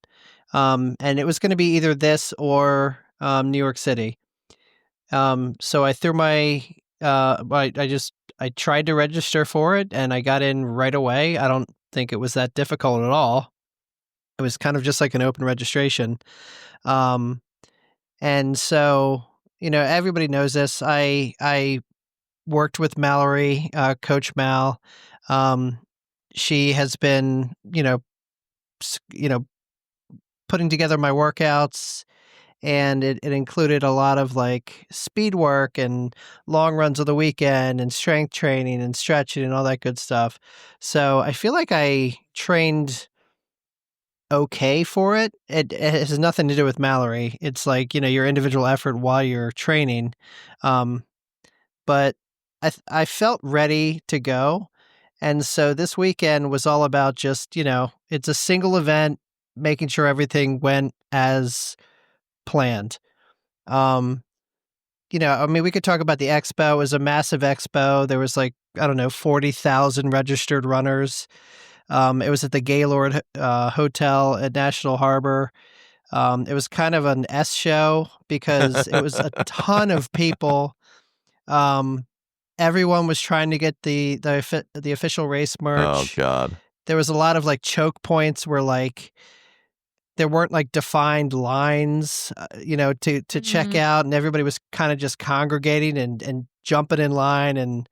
Speaker 2: And it was going to be either this or New York City. So I threw I tried to register for it and I got in right away. I don't think it was that difficult at all. It was kind of just like an open registration. And so, everybody knows this. I worked with Mallory, Coach Mal. She has been, putting together my workouts, and it included a lot of like speed work and long runs of the weekend and strength training and stretching and all that good stuff. So I feel like I trained okay for it. It has nothing to do with Mallory. It's like, your individual effort while you're training. But I felt ready to go. And so this weekend was all about just, it's a single event, making sure everything went as planned. We could talk about the expo. It was a massive expo. There was 40,000 registered runners. It was at the Gaylord Hotel at National Harbor. It was kind of an S show because it was a ton of people. Everyone was trying to get the official race merch.
Speaker 4: Oh God!
Speaker 2: There was a lot of choke points where there weren't defined lines, to check out, and everybody was kind of just congregating and jumping in line, and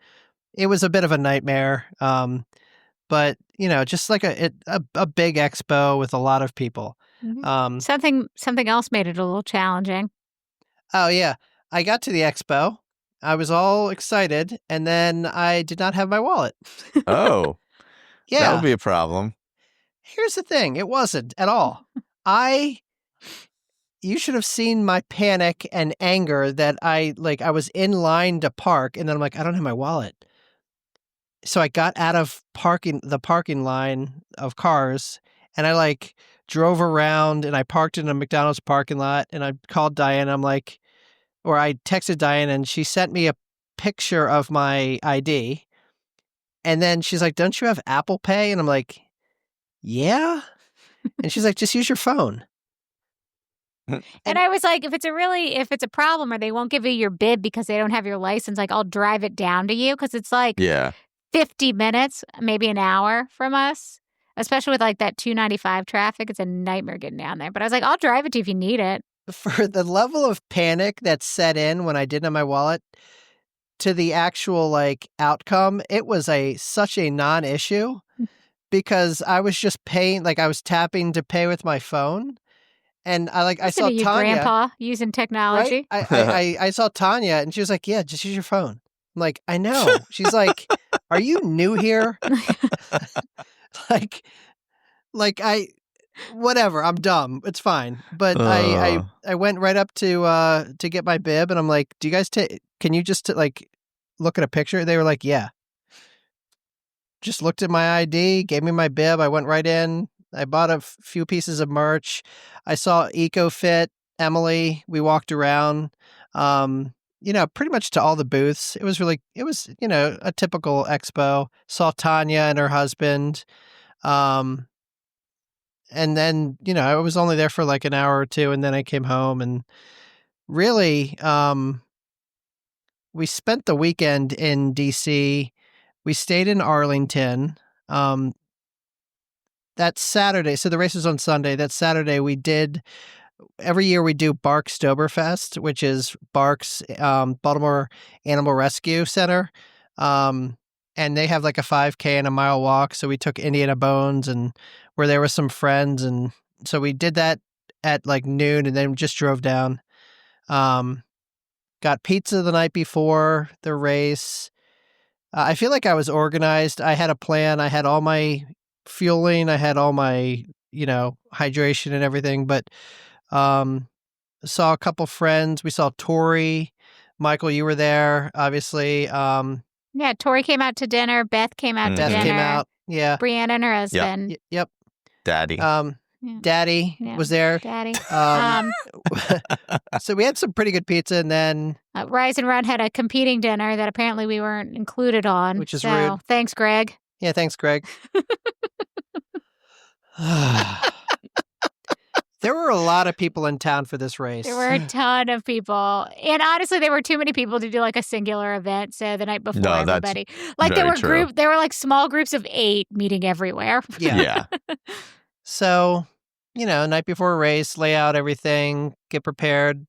Speaker 2: it was a bit of a nightmare. But just like a big expo with a lot of people.
Speaker 3: Something else made it a little challenging.
Speaker 2: Oh yeah, I got to the expo. I was all excited, and then I did not have my wallet.
Speaker 4: Oh,
Speaker 2: yeah,
Speaker 4: that would be a problem.
Speaker 2: Here's the thing: it wasn't at all. You should have seen my panic and anger that I was in line to park, and then I'm like, I don't have my wallet. So I got out of the parking line of cars, and I drove around, and I parked in a McDonald's parking lot, and I called Diane. I texted Diane, and she sent me a picture of my ID. And then she's like, don't you have Apple Pay? And I'm like, yeah. And she's like, just use your phone.
Speaker 3: And I was like, if it's a problem or they won't give you your bib because they don't have your license, I'll drive it down to you because it's 50 minutes, maybe an hour from us, especially with that 295 traffic. It's a nightmare getting down there. But I was like, I'll drive it to you if you need it.
Speaker 2: For the level of panic that set in when I didn't have my wallet to the actual outcome, it was such a non-issue because I was just paying, I was tapping to pay with my phone. And I saw
Speaker 3: Tanya, grandpa using technology.
Speaker 2: Right? I saw Tanya, and she was like, "Yeah, just use your phone." I'm like, "I know." She's like, "Are you new here?" Whatever. I'm dumb. It's fine. But I went right up to get my bib, and I'm like, "Do you guys can you just look at a picture?" They were like, "Yeah." Just looked at my ID, gave me my bib. I went right in. I bought a few pieces of merch. I saw EcoFit, Emily. We walked around, pretty much to all the booths. It was a typical expo. Saw Tanya and her husband. And then, I was only there for an hour or two, and then I came home, and really, we spent the weekend in DC. We stayed in Arlington. That Saturday, so the race was on Sunday. That Saturday, every year we do Barkstoberfest, which is Bark's Baltimore Animal Rescue Center. And they have a 5K and a mile walk. So we took Indiana Bones and were there with some friends. And so we did that at noon and then just drove down. Got pizza the night before the race. I feel like I was organized. I had a plan. I had all my fueling. I had all my, hydration and everything. But saw a couple friends. We saw Tori. Michael, you were there, obviously.
Speaker 3: Yeah, Tori came out to dinner. Beth came out to
Speaker 2: Beth
Speaker 3: dinner.
Speaker 2: came out. Yeah.
Speaker 3: Brianna and her husband.
Speaker 2: Yep.
Speaker 4: Daddy.
Speaker 3: Yeah.
Speaker 2: Daddy
Speaker 3: Yeah.
Speaker 2: was there.
Speaker 3: Daddy.
Speaker 2: So we had some pretty good pizza, and then
Speaker 3: Rise and Run had a competing dinner that apparently we weren't included on.
Speaker 2: Which is
Speaker 3: so,
Speaker 2: rude.
Speaker 3: Thanks, Greg.
Speaker 2: yeah, thanks, Greg. There were a lot of people in town for this race.
Speaker 3: There were a ton of people. And honestly, there were too many people to do like a singular event. So the night before,
Speaker 4: No, that's
Speaker 3: everybody. Like there
Speaker 4: very
Speaker 3: were
Speaker 4: true.
Speaker 3: there were like small groups of 8 meeting everywhere.
Speaker 2: Yeah. So, night before a race, lay out everything, get prepared.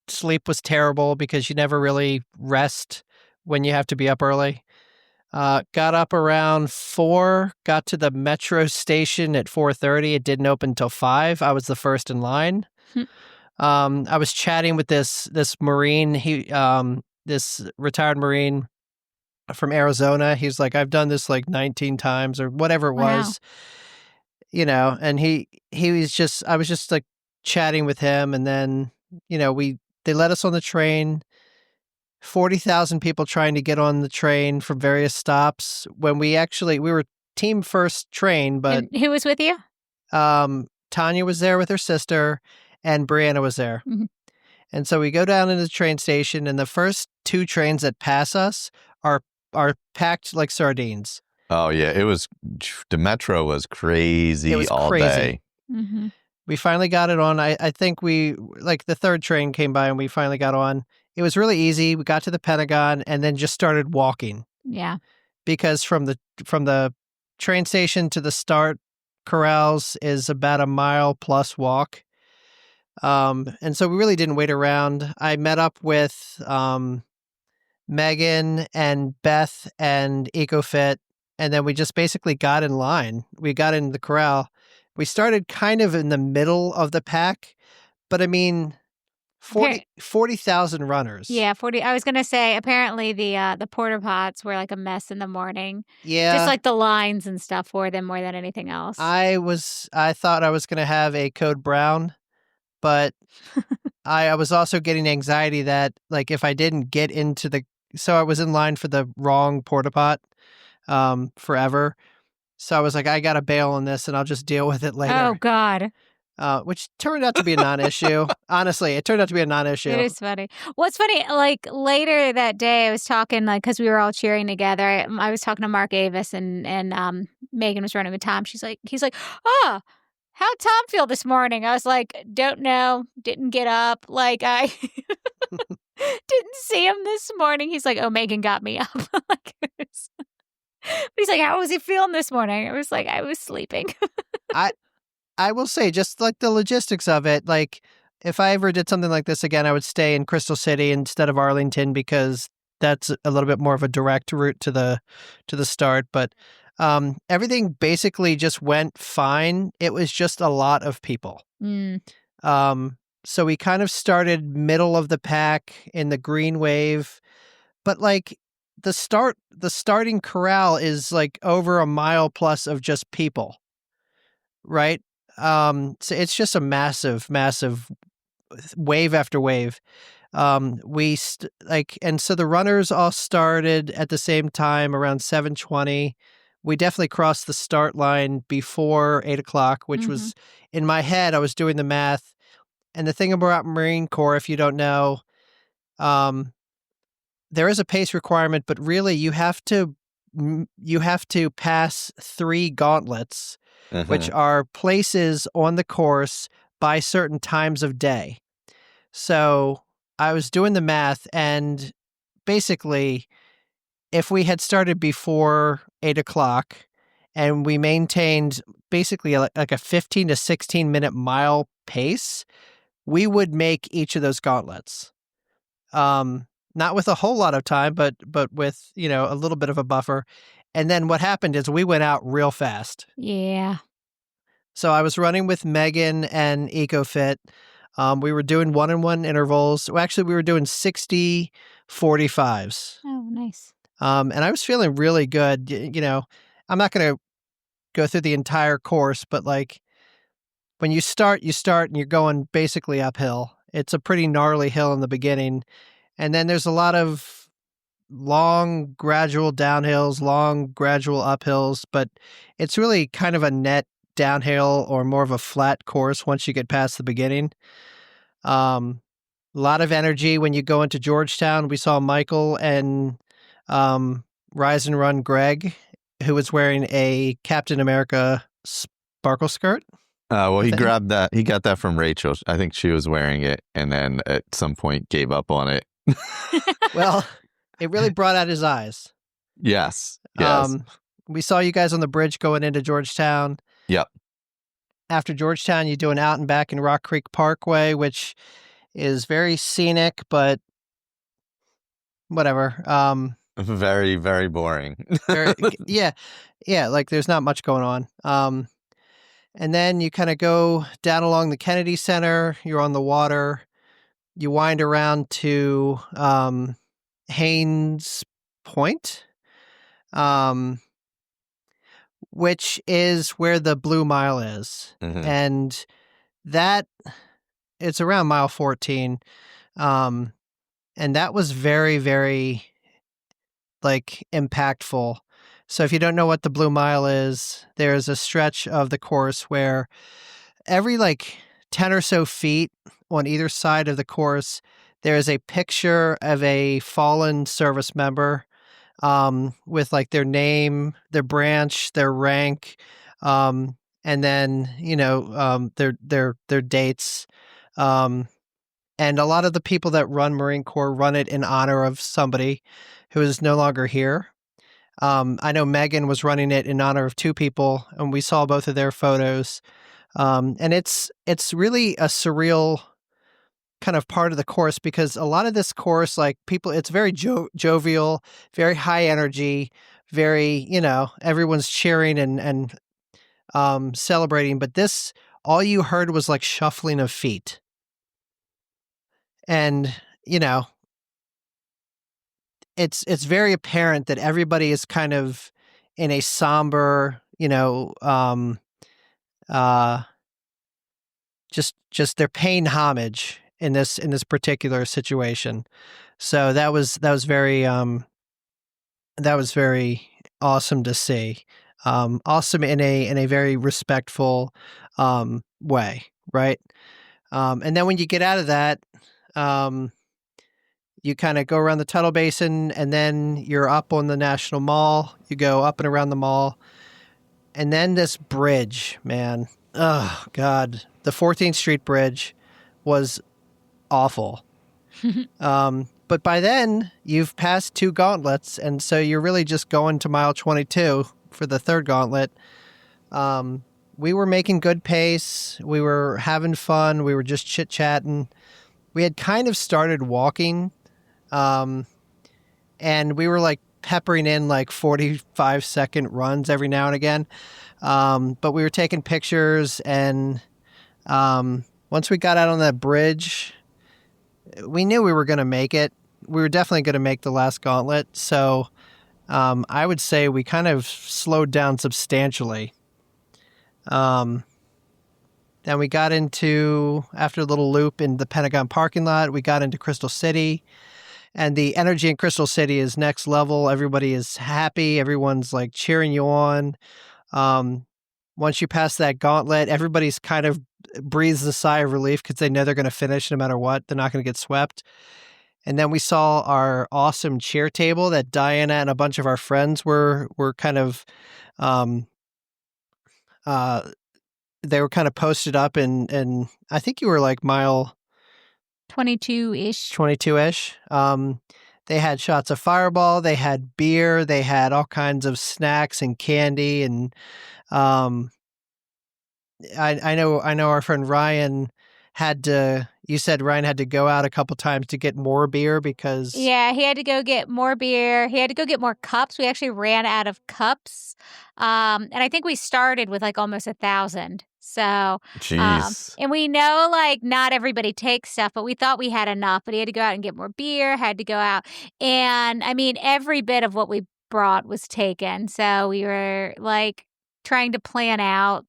Speaker 2: Sleep was terrible because you never really rest when you have to be up early. Got up around 4, got to the metro station at 4:30. It didn't open until 5. I was the first in line. I was chatting with this Marine, this retired Marine from Arizona. He's like, I've done this like 19 times or whatever it
Speaker 3: Wow.
Speaker 2: was. And he was just, I was just like chatting with him, and then, they let us on the train. 40,000 people trying to get on the train from various stops. When we were team first train, but
Speaker 3: And who was with you?
Speaker 2: Tanya was there with her sister, and Brianna was there.
Speaker 3: Mm-hmm.
Speaker 2: And so we go down into the train station, and the first 2 trains that pass us are packed like sardines.
Speaker 4: Oh yeah, the metro was crazy.
Speaker 2: It was
Speaker 4: all
Speaker 2: crazy.
Speaker 4: day.
Speaker 3: Mm-hmm.
Speaker 2: We finally got it on. I think the 3rd train came by and we finally got on. It was really easy. We got to the Pentagon and then just started walking,
Speaker 3: Yeah.
Speaker 2: because from the train station to the start corrals is about a mile plus walk. And so we really didn't wait around. I met up with Megan and Beth and EcoFit, and then we just basically got in line. We got in the corral. We started kind of in the middle of the pack, but I mean, 40,000 runners.
Speaker 3: Yeah, 40. I was going to say, apparently the porta pots were like a mess in the morning.
Speaker 2: Yeah.
Speaker 3: Just like the lines and stuff for them more than anything else.
Speaker 2: I thought I was going to have a code brown, but I was also getting anxiety that like if I didn't get into so I was in line for the wrong porta pot forever. So I was like, I got to bail on this and I'll just deal with it later.
Speaker 3: Oh, God.
Speaker 2: Which turned out to be a non-issue. Honestly, it turned out to be a non-issue.
Speaker 3: It is funny. What's funny, like later that day, I was talking, like, because we were all cheering together. I was talking to Mark Avis and Megan was running with Tom. He's like, oh, how'd Tom feel this morning? I was like, don't know, didn't get up. Like, I didn't see him this morning. He's like, oh, Megan got me up. He's like, how was he feeling this morning? I was like, I was sleeping.
Speaker 2: I will say, just like the logistics of it, like if I ever did something like this again, I would stay in Crystal City instead of Arlington because that's a little bit more of a direct route to the start. But everything basically just went fine. It was just a lot of people. So we kind of started middle of the pack in the green wave, but like the starting corral is like over a mile plus of just people, right? So it's just a massive wave after wave. And so the runners all started at the same time around 7:20. We definitely crossed the start line before 8:00, which was in my head. I was doing the math, and the thing about Marine Corps, if you don't know, there is a pace requirement, but really you have to pass 3 gauntlets, which are places on the course by certain times of day. So I was doing the math, and basically, if we had started before 8:00 and we maintained basically like a 15 to 16 minute mile pace, we would make each of those gauntlets. Not with a whole lot of time, but with, a little bit of a buffer. And then what happened is we went out real fast.
Speaker 3: Yeah.
Speaker 2: So I was running with Megan and EcoFit. We were doing 1-on-1 intervals. Well, actually, we were doing 60 45s.
Speaker 3: Oh, nice.
Speaker 2: And I was feeling really good. I'm not going to go through the entire course, but like when you start and you're going basically uphill. It's a pretty gnarly hill in the beginning. And then there's a lot of long, gradual downhills, long, gradual uphills, but it's really kind of a net downhill or more of a flat course once you get past the beginning. A lot of energy when you go into Georgetown. We saw Michael and Rise and Run Greg, who was wearing a Captain America sparkle skirt.
Speaker 4: Well, he grabbed that. He got that from Rachel. I think she was wearing it, and then at some point gave up on it.
Speaker 2: Well, it really brought out his eyes.
Speaker 4: Yes.
Speaker 2: We saw you guys on the bridge going into Georgetown.
Speaker 4: Yep.
Speaker 2: After Georgetown, you do an out and back in Rock Creek Parkway, which is very scenic, but whatever.
Speaker 4: Very, very boring.
Speaker 2: Yeah. Like there's not much going on. And then you kind of go down along the Kennedy Center. You're on the water. You wind around to Haynes Point, which is where the Blue Mile is.
Speaker 4: Mhm.
Speaker 2: And it's around mile 14. And that was very, very impactful. So if you don't know what the Blue Mile is, there's a stretch of the course where every 10 or so feet on either side of the course, there is a picture of a fallen service member with their name, their branch, their rank, and then their dates. And a lot of the people that run Marine Corps run it in honor of somebody who is no longer here. I know Megan was running it in honor of two people, and we saw both of their photos. And it's really a surreal kind of part of the course because a lot of this course, people, it's very jovial, very high energy, very, everyone's cheering and celebrating. But this, all you heard was shuffling of feet. And, it's very apparent that everybody is kind of in a somber, just they're paying homage in this particular situation. So that was very awesome to see. Awesome in a very respectful way, right? And then when you get out of that, you kind of go around the Tuttle Basin, and then you're up on the National Mall. You go up and around the mall. And then this bridge, man. Oh, God. The 14th Street Bridge was awful. But by then, you've passed two gauntlets, and so you're really just going to mile 22 for the third gauntlet. We were making good pace. We were having fun. We were just chit-chatting. We had kind of started walking, and we were peppering in 45-second runs every now and again. But we were taking pictures, and once we got out on that bridge, we knew we were going to make it. We were definitely going to make the last gauntlet. So I would say we kind of slowed down substantially. Then we got after a little loop in the Pentagon parking lot, we got into Crystal City. And the energy in Crystal City is next level. Everybody is happy. Everyone's cheering you on. Once you pass that gauntlet, everybody's kind of breathes a sigh of relief because they know they're going to finish no matter what. They're not going to get swept. And then we saw our awesome cheer table that Diana and a bunch of our friends were kind of, they were kind of posted up and I think you were mile
Speaker 3: 22-ish.
Speaker 2: 22-ish. They had shots of Fireball. They had beer. They had all kinds of snacks and candy. And I know our friend Ryan you said Ryan had to go out a couple times to get more beer because...
Speaker 3: Yeah, he had to go get more beer. He had to go get more cups. We actually ran out of cups. And I think we started with almost 1,000. So,
Speaker 4: jeez.
Speaker 3: And we know not everybody takes stuff, but we thought we had enough. But he had to go out and get more beer, had to go out. And I mean, every bit of what we brought was taken. So we were trying to plan out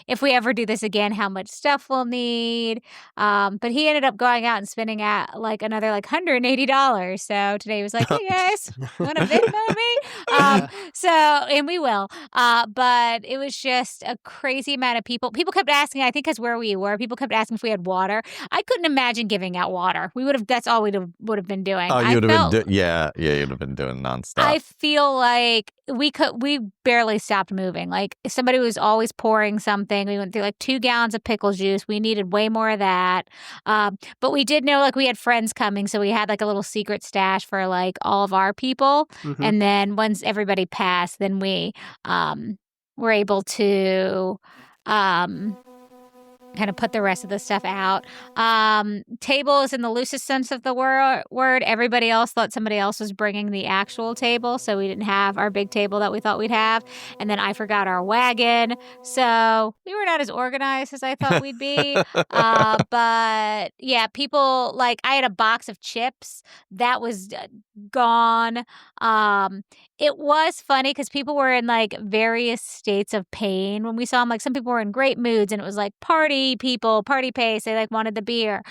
Speaker 3: if we ever do this again, how much stuff we'll need. But he ended up going out and spending like another like $180. So today he was like, "Hey guys, want to Venmo me?" So, and we will. But it was just a crazy amount of people. People kept asking, I think because where we were, people kept asking if we had water. I couldn't imagine giving out water. We would have, that's all we would have been doing.
Speaker 4: Oh, you'd have been you'd have been doing nonstop.
Speaker 3: I feel like we barely stopped moving. Like if somebody was always pouring something. We went through like 2 gallons of pickle juice. We needed way more of that. But we did know like we had friends coming. So we had like a little secret stash for like all of our people.
Speaker 2: Mhm.
Speaker 3: And then once everybody passed, then we were able to kind of put the rest of the stuff out. Table is in the loosest sense of the word. Everybody else thought somebody else was bringing the actual table, so we didn't have our big table that we thought we'd have. And then I forgot our wagon, so we were not as organized as I thought we'd be. But yeah, people, like, I had a box of chips that was gone. It was funny because people were in like various states of pain when we saw them. Like some people were in great moods and it was like party people, party pace. They like wanted the beer.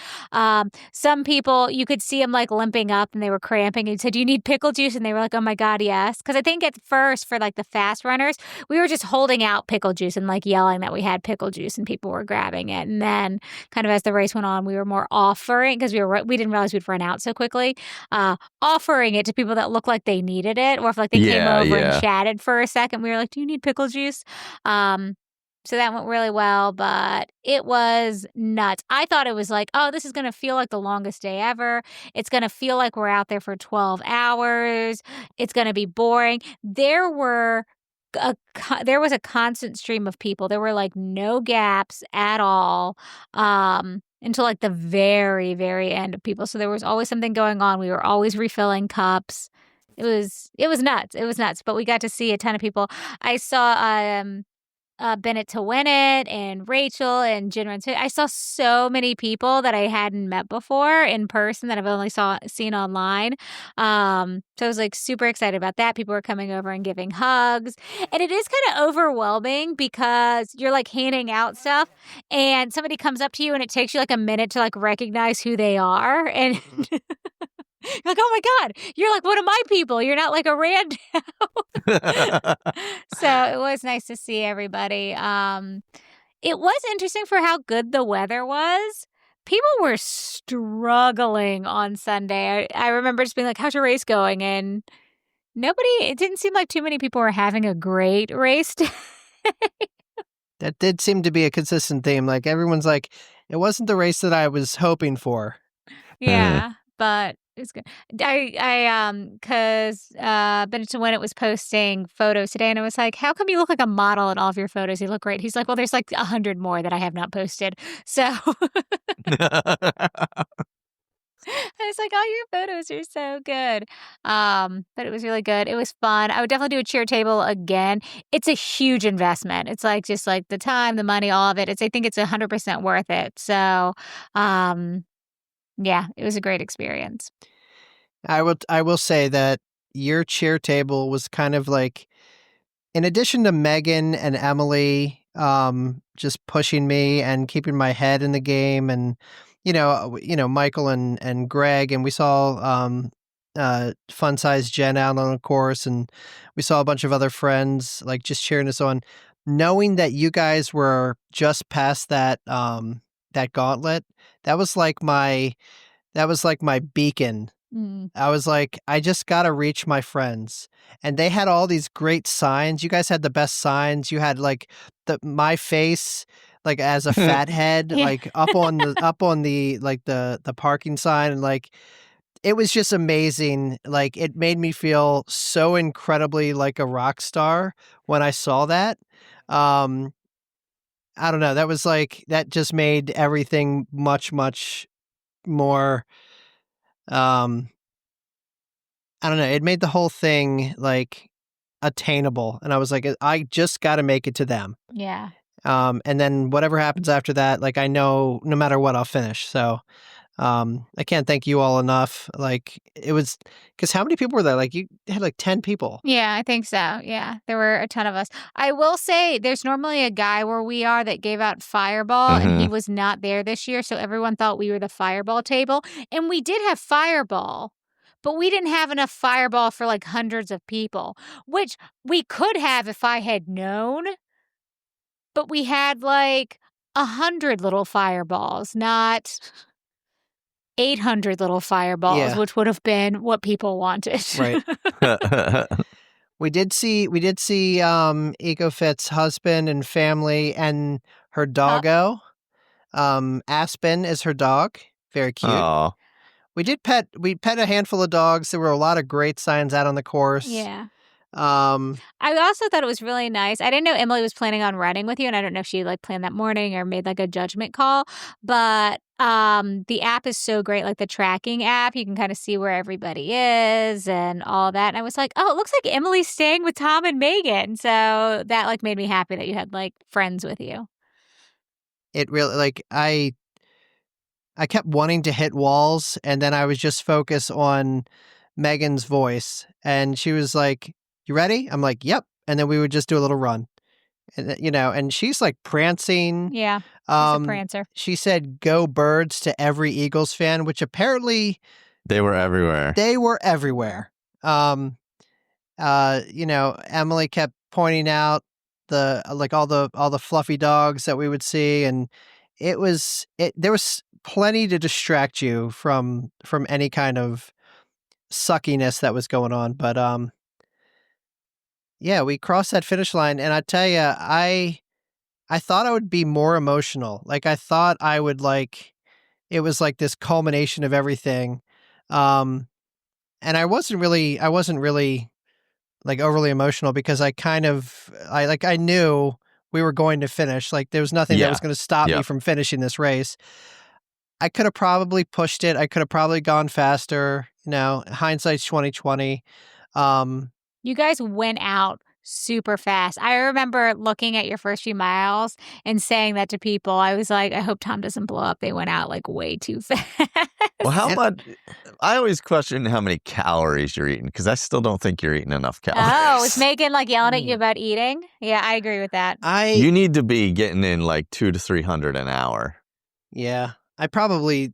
Speaker 3: Some people, you could see them like limping up and they were cramping and said, "Do you need pickle juice?" And they were like, "Oh my God, yes." Because I think at first for like the fast runners, we were just holding out pickle juice and like yelling that we had pickle juice and people were grabbing it. And then kind of as the race went on, we were more offering because we didn't realize we'd run out so quickly. Offering it to people that looked like they needed it, or if like they came over and chatted for a second, we were like, "Do you need pickle juice?" So that went really well, but it was nuts. I thought it was like, oh, this is going to feel like the longest day ever. It's going to feel like we're out there for 12 hours. It's going to be boring. There was a constant stream of people. There were like no gaps at all. Until like the very, very end of people. So there was always something going on. We were always refilling cups. It was nuts. It was nuts. But we got to see a ton of people. I saw Bennett to win it and Rachel and Jen. I saw so many people that I hadn't met before in person that I've only seen online. So I was like super excited about that. People were coming over and giving hugs. And it is kind of overwhelming because you're like handing out stuff and somebody comes up to you and it takes you like a minute to like recognize who they are. And you're like, "Oh my God, you're like one of my people. You're not like a rando." So it was nice to see everybody. It was interesting for how good the weather was. People were struggling on Sunday. I remember just being like, "How's your race going?" And it didn't seem like too many people were having a great race day.
Speaker 2: That did seem to be a consistent theme. Like everyone's like, it wasn't the race that I was hoping for.
Speaker 3: Yeah, but it's good. Because Bennett to Win It was posting photos today, and I was like, "How come you look like a model in all of your photos? You look great." He's like, "Well, there's like 100 more that I have not posted." So I was like, "Oh, your photos are so good." But it was really good. It was fun. I would definitely do a cheer table again. It's a huge investment. It's like just like the time, the money, all of it. I think it's 100% worth it. So, yeah, it was a great experience.
Speaker 2: I will say that your cheer table was kind of like, in addition to Megan and Emily just pushing me and keeping my head in the game, and Michael and Greg, and we saw Fun Size Jen out on the course, and we saw a bunch of other friends like just cheering us on. Knowing that you guys were just past that gauntlet, that was like my beacon. I was like, I just got to reach my friends. And they had all these great signs. You guys had the best signs. You had like my face like as a fat head,
Speaker 3: Yeah.
Speaker 2: like up on the like the parking sign, and like it was just amazing. Like it made me feel so incredibly like a rock star when I saw that. I don't know. That just made everything much, much more I don't know. It made the whole thing like attainable. And I was like, I just got to make it to them.
Speaker 3: Yeah.
Speaker 2: And then whatever happens after that, like I know no matter what, I'll finish. So I can't thank you all enough. Like, it was, because how many people were there? Like, you had like 10 people.
Speaker 3: Yeah, I think so. Yeah, there were a ton of us. I will say there's normally a guy where we are that gave out Fireball, and he was not there this year, so everyone thought we were the Fireball table. And we did have Fireball, but we didn't have enough Fireball for like hundreds of people, which we could have if I had known. But we had like 100 little Fireballs, not 800 little Fireballs,
Speaker 2: Yeah.
Speaker 3: which would have been what people wanted.
Speaker 2: Right. We did see EcoFit's husband and family and her doggo. Aspen is her dog. Very cute.
Speaker 4: Oh,
Speaker 2: We pet a handful of dogs. There were a lot of great signs out on the course.
Speaker 3: Yeah.
Speaker 2: Um,
Speaker 3: I also thought it was really nice. I didn't know Emily was planning on running with you, and I don't know if she like planned that morning or made like a judgment call. But the app is so great, like the tracking app. You can kind of see where everybody is and all that. And I was like, oh, it looks like Emily's staying with Tom and Megan. So that like made me happy that you had like friends with you.
Speaker 2: it really, like, I kept wanting to hit walls, and then I was just focused on Megan's voice, and she was like, "You ready?" I'm like, "Yep." And then we would just do a little run, and and she's like prancing.
Speaker 3: Yeah, she's a prancer.
Speaker 2: She said "Go Birds" to every Eagles fan, which apparently
Speaker 4: they were everywhere.
Speaker 2: they were everywhere. Emily kept pointing out the all the fluffy dogs that we would see, and there was plenty to distract you from any kind of suckiness that was going on. But yeah, we crossed that finish line, and I tell you, I thought I would be more emotional. Like, I thought I would, like, it was like this culmination of everything. And I wasn't really like overly emotional, because I knew we were going to finish. Like, there was nothing that was going to stop me from finishing this race. I could have probably pushed it. I could have probably gone faster. Hindsight's 2020.
Speaker 3: You guys went out super fast. I remember looking at your first few miles and saying that to people. I was like, I hope Tom doesn't blow up. They went out like way too fast.
Speaker 4: Well, how much? I always question how many calories you're eating, because I still don't think you're eating enough calories.
Speaker 3: Oh, is Megan like yelling at you about eating? Yeah, I agree with that.
Speaker 4: You need to be getting in like 200 to 300 an hour.
Speaker 2: Yeah, I probably,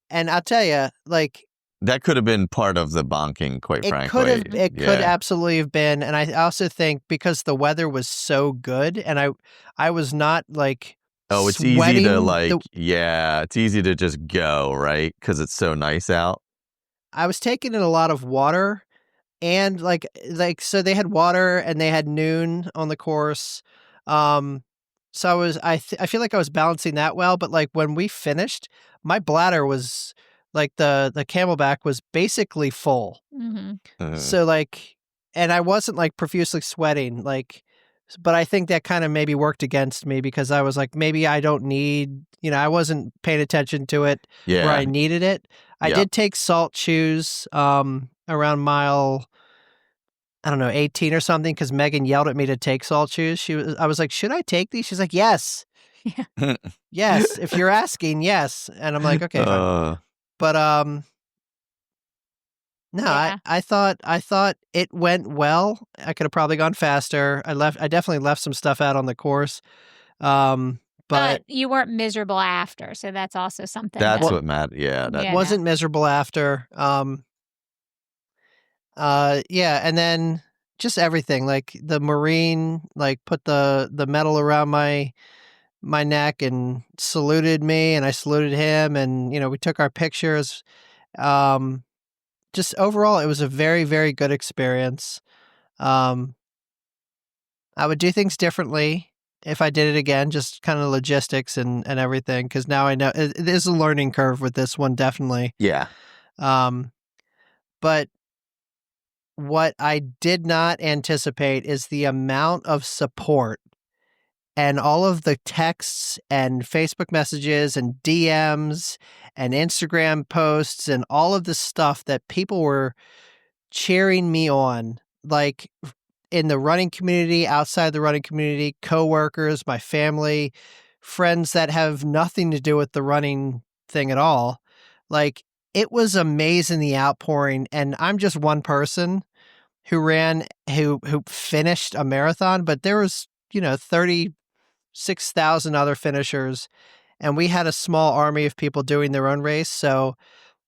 Speaker 2: and I'll tell you, like,
Speaker 4: that could have been part of the bonking, quite frankly.
Speaker 2: It could absolutely have been. And I also think because the weather was so good, and I was not like,
Speaker 4: it's easy to it's easy to just go, right? Because it's so nice out.
Speaker 2: I was taking in a lot of water, and so they had water and they had noon on the course. So I feel like I was balancing that well, but like when we finished, my bladder was like the Camelback was basically full.
Speaker 3: Mm-hmm.
Speaker 2: So like, and I wasn't like profusely sweating, like, but I think that kind of maybe worked against me, because I was like, maybe I don't need, I wasn't paying attention to it where I needed it. I did take salt chews around mile, I don't know, 18 or something, because Megan yelled at me to take salt chews. I was like, should I take these? She's like, yes.
Speaker 3: Yeah.
Speaker 2: Yes, if you're asking, yes. And I'm like, okay, fine. But no,
Speaker 3: Yeah.
Speaker 2: I thought it went well. I could have probably gone faster. I definitely left some stuff out on the course. But
Speaker 3: you weren't miserable after, so that's also something.
Speaker 4: That's what mattered. Yeah,
Speaker 2: wasn't miserable after. And then just everything, like the Marine, like put the medal around my neck and saluted me, and I saluted him, and we took our pictures. Just overall, it was a very, very good experience. I would do things differently if I did it again, just kind of logistics and everything, because now I know it is a learning curve with this one, definitely.
Speaker 4: Yeah.
Speaker 2: But what I did not anticipate is the amount of support and all of the texts and Facebook messages and DMs and Instagram posts and all of the stuff that people were cheering me on, like in the running community, outside the running community, coworkers, my family, friends that have nothing to do with the running thing at all. Like, it was amazing, the outpouring. And I'm just one person who finished a marathon, but there was, 36,000 other finishers, and we had a small army of people doing their own race. So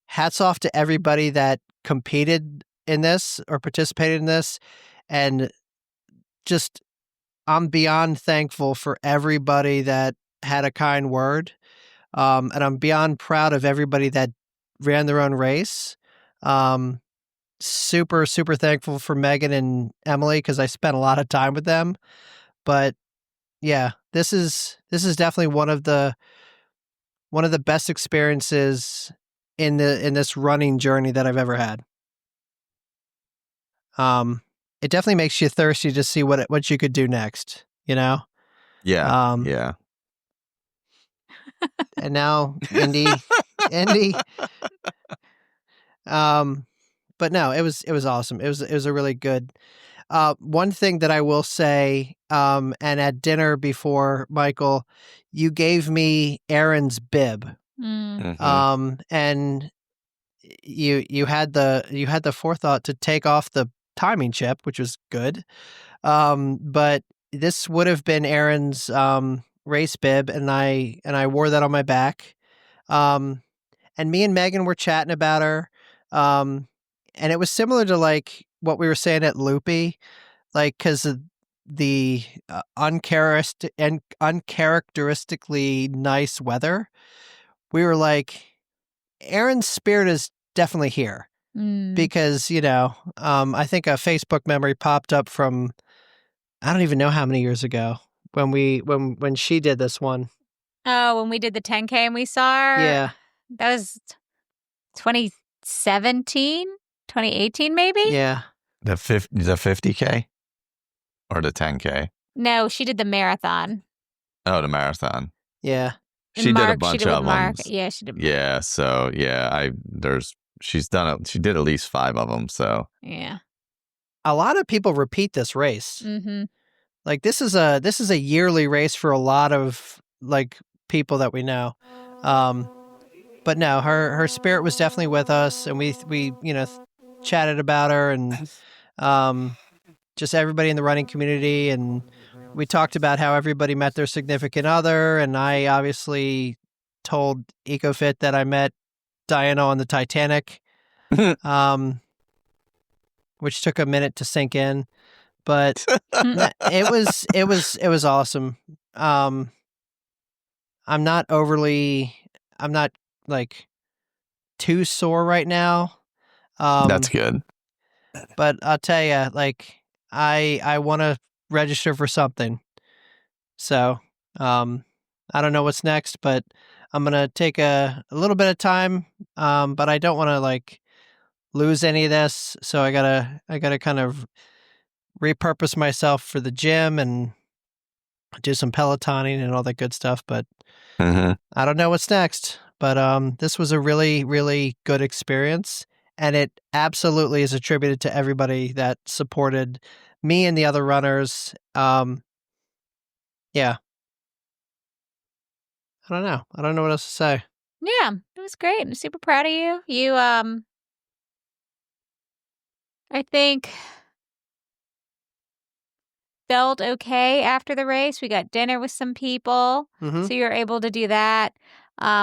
Speaker 2: hats off to everybody that competed in this or participated in this. And just, I'm beyond thankful for everybody that had a kind word. And I'm beyond proud of everybody that ran their own race. Super, super thankful for Megan and Emily, because I spent a lot of time with them. But yeah, this is definitely one of the best experiences in this running journey that I've ever had. It definitely makes you thirsty to see what you could do next,
Speaker 4: Yeah.
Speaker 2: Yeah. And now Indy. But no, it was awesome. It was a really good. One thing that I will say, and at dinner before, Michael, you gave me Aaron's bib. And you had the forethought to take off the timing chip, which was good. But this would have been Aaron's race bib, and I wore that on my back. And me and Megan were chatting about her. And it was similar to like what we were saying at Loopy, like, because of the uncharacteristically nice weather. We were like, Aaron's spirit is definitely here, because I think a Facebook memory popped up from, I don't even know how many years ago, when she did this one.
Speaker 3: Oh, when we did the 10K and we saw her?
Speaker 2: Yeah.
Speaker 3: That was 2017, 2018 maybe?
Speaker 2: Yeah.
Speaker 4: The 50K or the 10K?
Speaker 3: No, she did the marathon.
Speaker 4: Oh, the marathon.
Speaker 2: Yeah.
Speaker 4: She did a bunch of them.
Speaker 3: Yeah, she did.
Speaker 4: Yeah, so yeah, she's done it. She did at least 5 of them. So
Speaker 3: yeah,
Speaker 2: a lot of people repeat this race.
Speaker 3: Mm-hmm.
Speaker 2: Like, this is a yearly race for a lot of like people that we know. But no, her spirit was definitely with us, and we chatted about her, and just everybody in the running community, and we talked about how everybody met their significant other, and I obviously told EcoFit that I met Diana on the Titanic, which took a minute to sink in, but it was awesome. I'm not like too sore right now.
Speaker 4: that's good.
Speaker 2: But I'll tell you, like, I want to register for something. So, I don't know what's next, but I'm going to take a little bit of time. But I don't want to like lose any of this. So I gotta kind of repurpose myself for the gym and do some Pelotoning and all that good stuff. But I don't know what's next. But this was a really, really good experience. And it absolutely is attributed to everybody that supported me and the other runners. Yeah. I don't know. I don't know what else to say.
Speaker 3: Yeah, it was great. I'm super proud of you. You, I think, felt okay after the race. We got dinner with some people, so you were able to do that.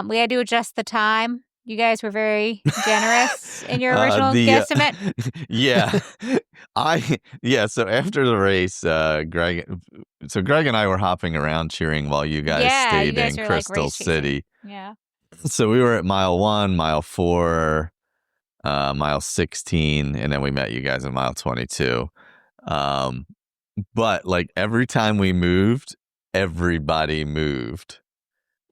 Speaker 3: We had to adjust the time. You guys were very generous in your original guesstimate.
Speaker 4: So after the race, Greg and I were hopping around cheering while you guys stayed in Crystal City.
Speaker 3: Yeah.
Speaker 4: So we were at mile 1, mile 4, mile 16, and then we met you guys at mile 22. But like every time we moved, everybody moved.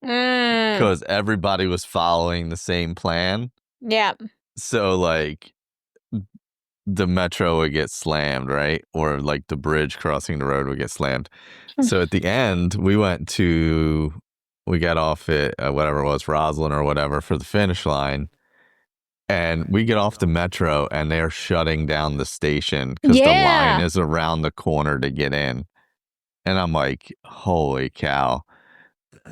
Speaker 4: Because everybody was following the same plan.
Speaker 3: Yeah.
Speaker 4: So like the metro would get slammed, right? Or like the bridge crossing the road would get slammed. So at the end, we got off at whatever it was, Roslyn or whatever, for the finish line. And we get off the metro and they're shutting down the station because the line is around the corner to get in. And I'm like, holy cow.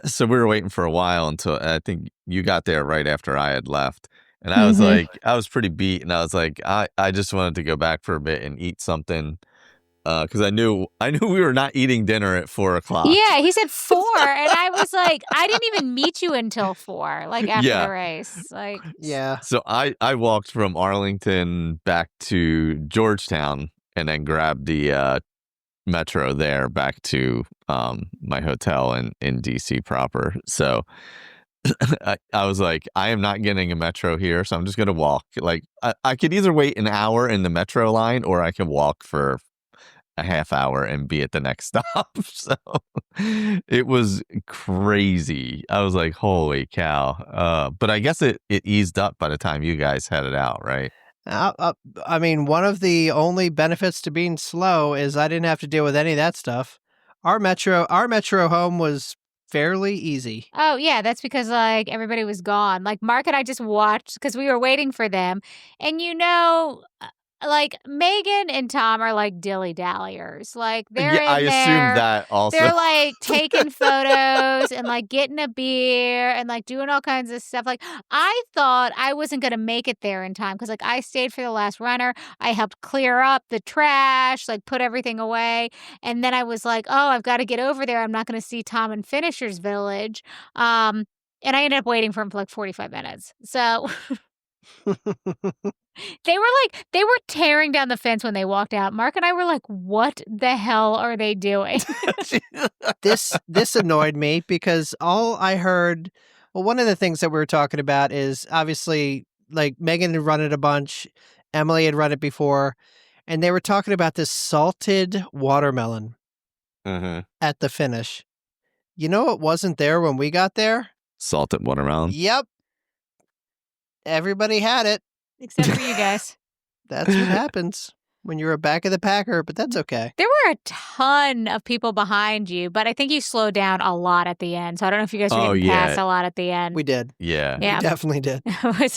Speaker 4: So we were waiting for a while until I think you got there right after I had left. And I was like, I was pretty beat, and I was like, I just wanted to go back for a bit and eat something. Because I knew we were not eating dinner at 4:00.
Speaker 3: Yeah, he said 4, and I was like, I didn't even meet you until 4, like after the race. Like,
Speaker 2: Yeah.
Speaker 4: So I walked from Arlington back to Georgetown and then grabbed the metro there back to my hotel in DC proper. So I was like, I am not getting a metro here, so I'm just gonna walk. Like I could either wait an hour in the metro line or I can walk for a half hour and be at the next stop. So it was crazy. I was like, holy cow. But I guess it eased up by the time you guys headed out, right?
Speaker 2: I mean, one of the only benefits to being slow is I didn't have to deal with any of that stuff. Our metro home was fairly easy.
Speaker 3: oh yeah, that's because like everybody was gone. Like Mark and I just watched because we were waiting for them, and like Megan and Tom are like dilly-dalliers. Like they're
Speaker 4: Yeah, I
Speaker 3: in
Speaker 4: assumed
Speaker 3: there.
Speaker 4: that also.
Speaker 3: They're like taking photos and like getting a beer and like doing all kinds of stuff. Like I thought I wasn't going to make it there in time because like I stayed for the last runner. I helped clear up the trash, like put everything away. And then I was like, oh, I've got to get over there. I'm not going to see Tom in Finisher's Village. And I ended up waiting for him for like 45 minutes. So they were tearing down the fence when they walked out. Mark and I were like, what the hell are they doing?
Speaker 2: This annoyed me because all I heard, well, one of the things that we were talking about is obviously like Megan had run it a bunch, Emily had run it before, and they were talking about this salted watermelon at the finish. You know what wasn't there when we got there?
Speaker 4: Salted watermelon.
Speaker 2: Yep. Everybody had it.
Speaker 3: Except for you guys.
Speaker 2: That's what happens when you're a back of the packer, but that's okay.
Speaker 3: There were a ton of people behind you, but I think you slowed down a lot at the end. So I don't know if you guys were getting past a lot at the end.
Speaker 2: We did.
Speaker 4: Yeah.
Speaker 2: We definitely did.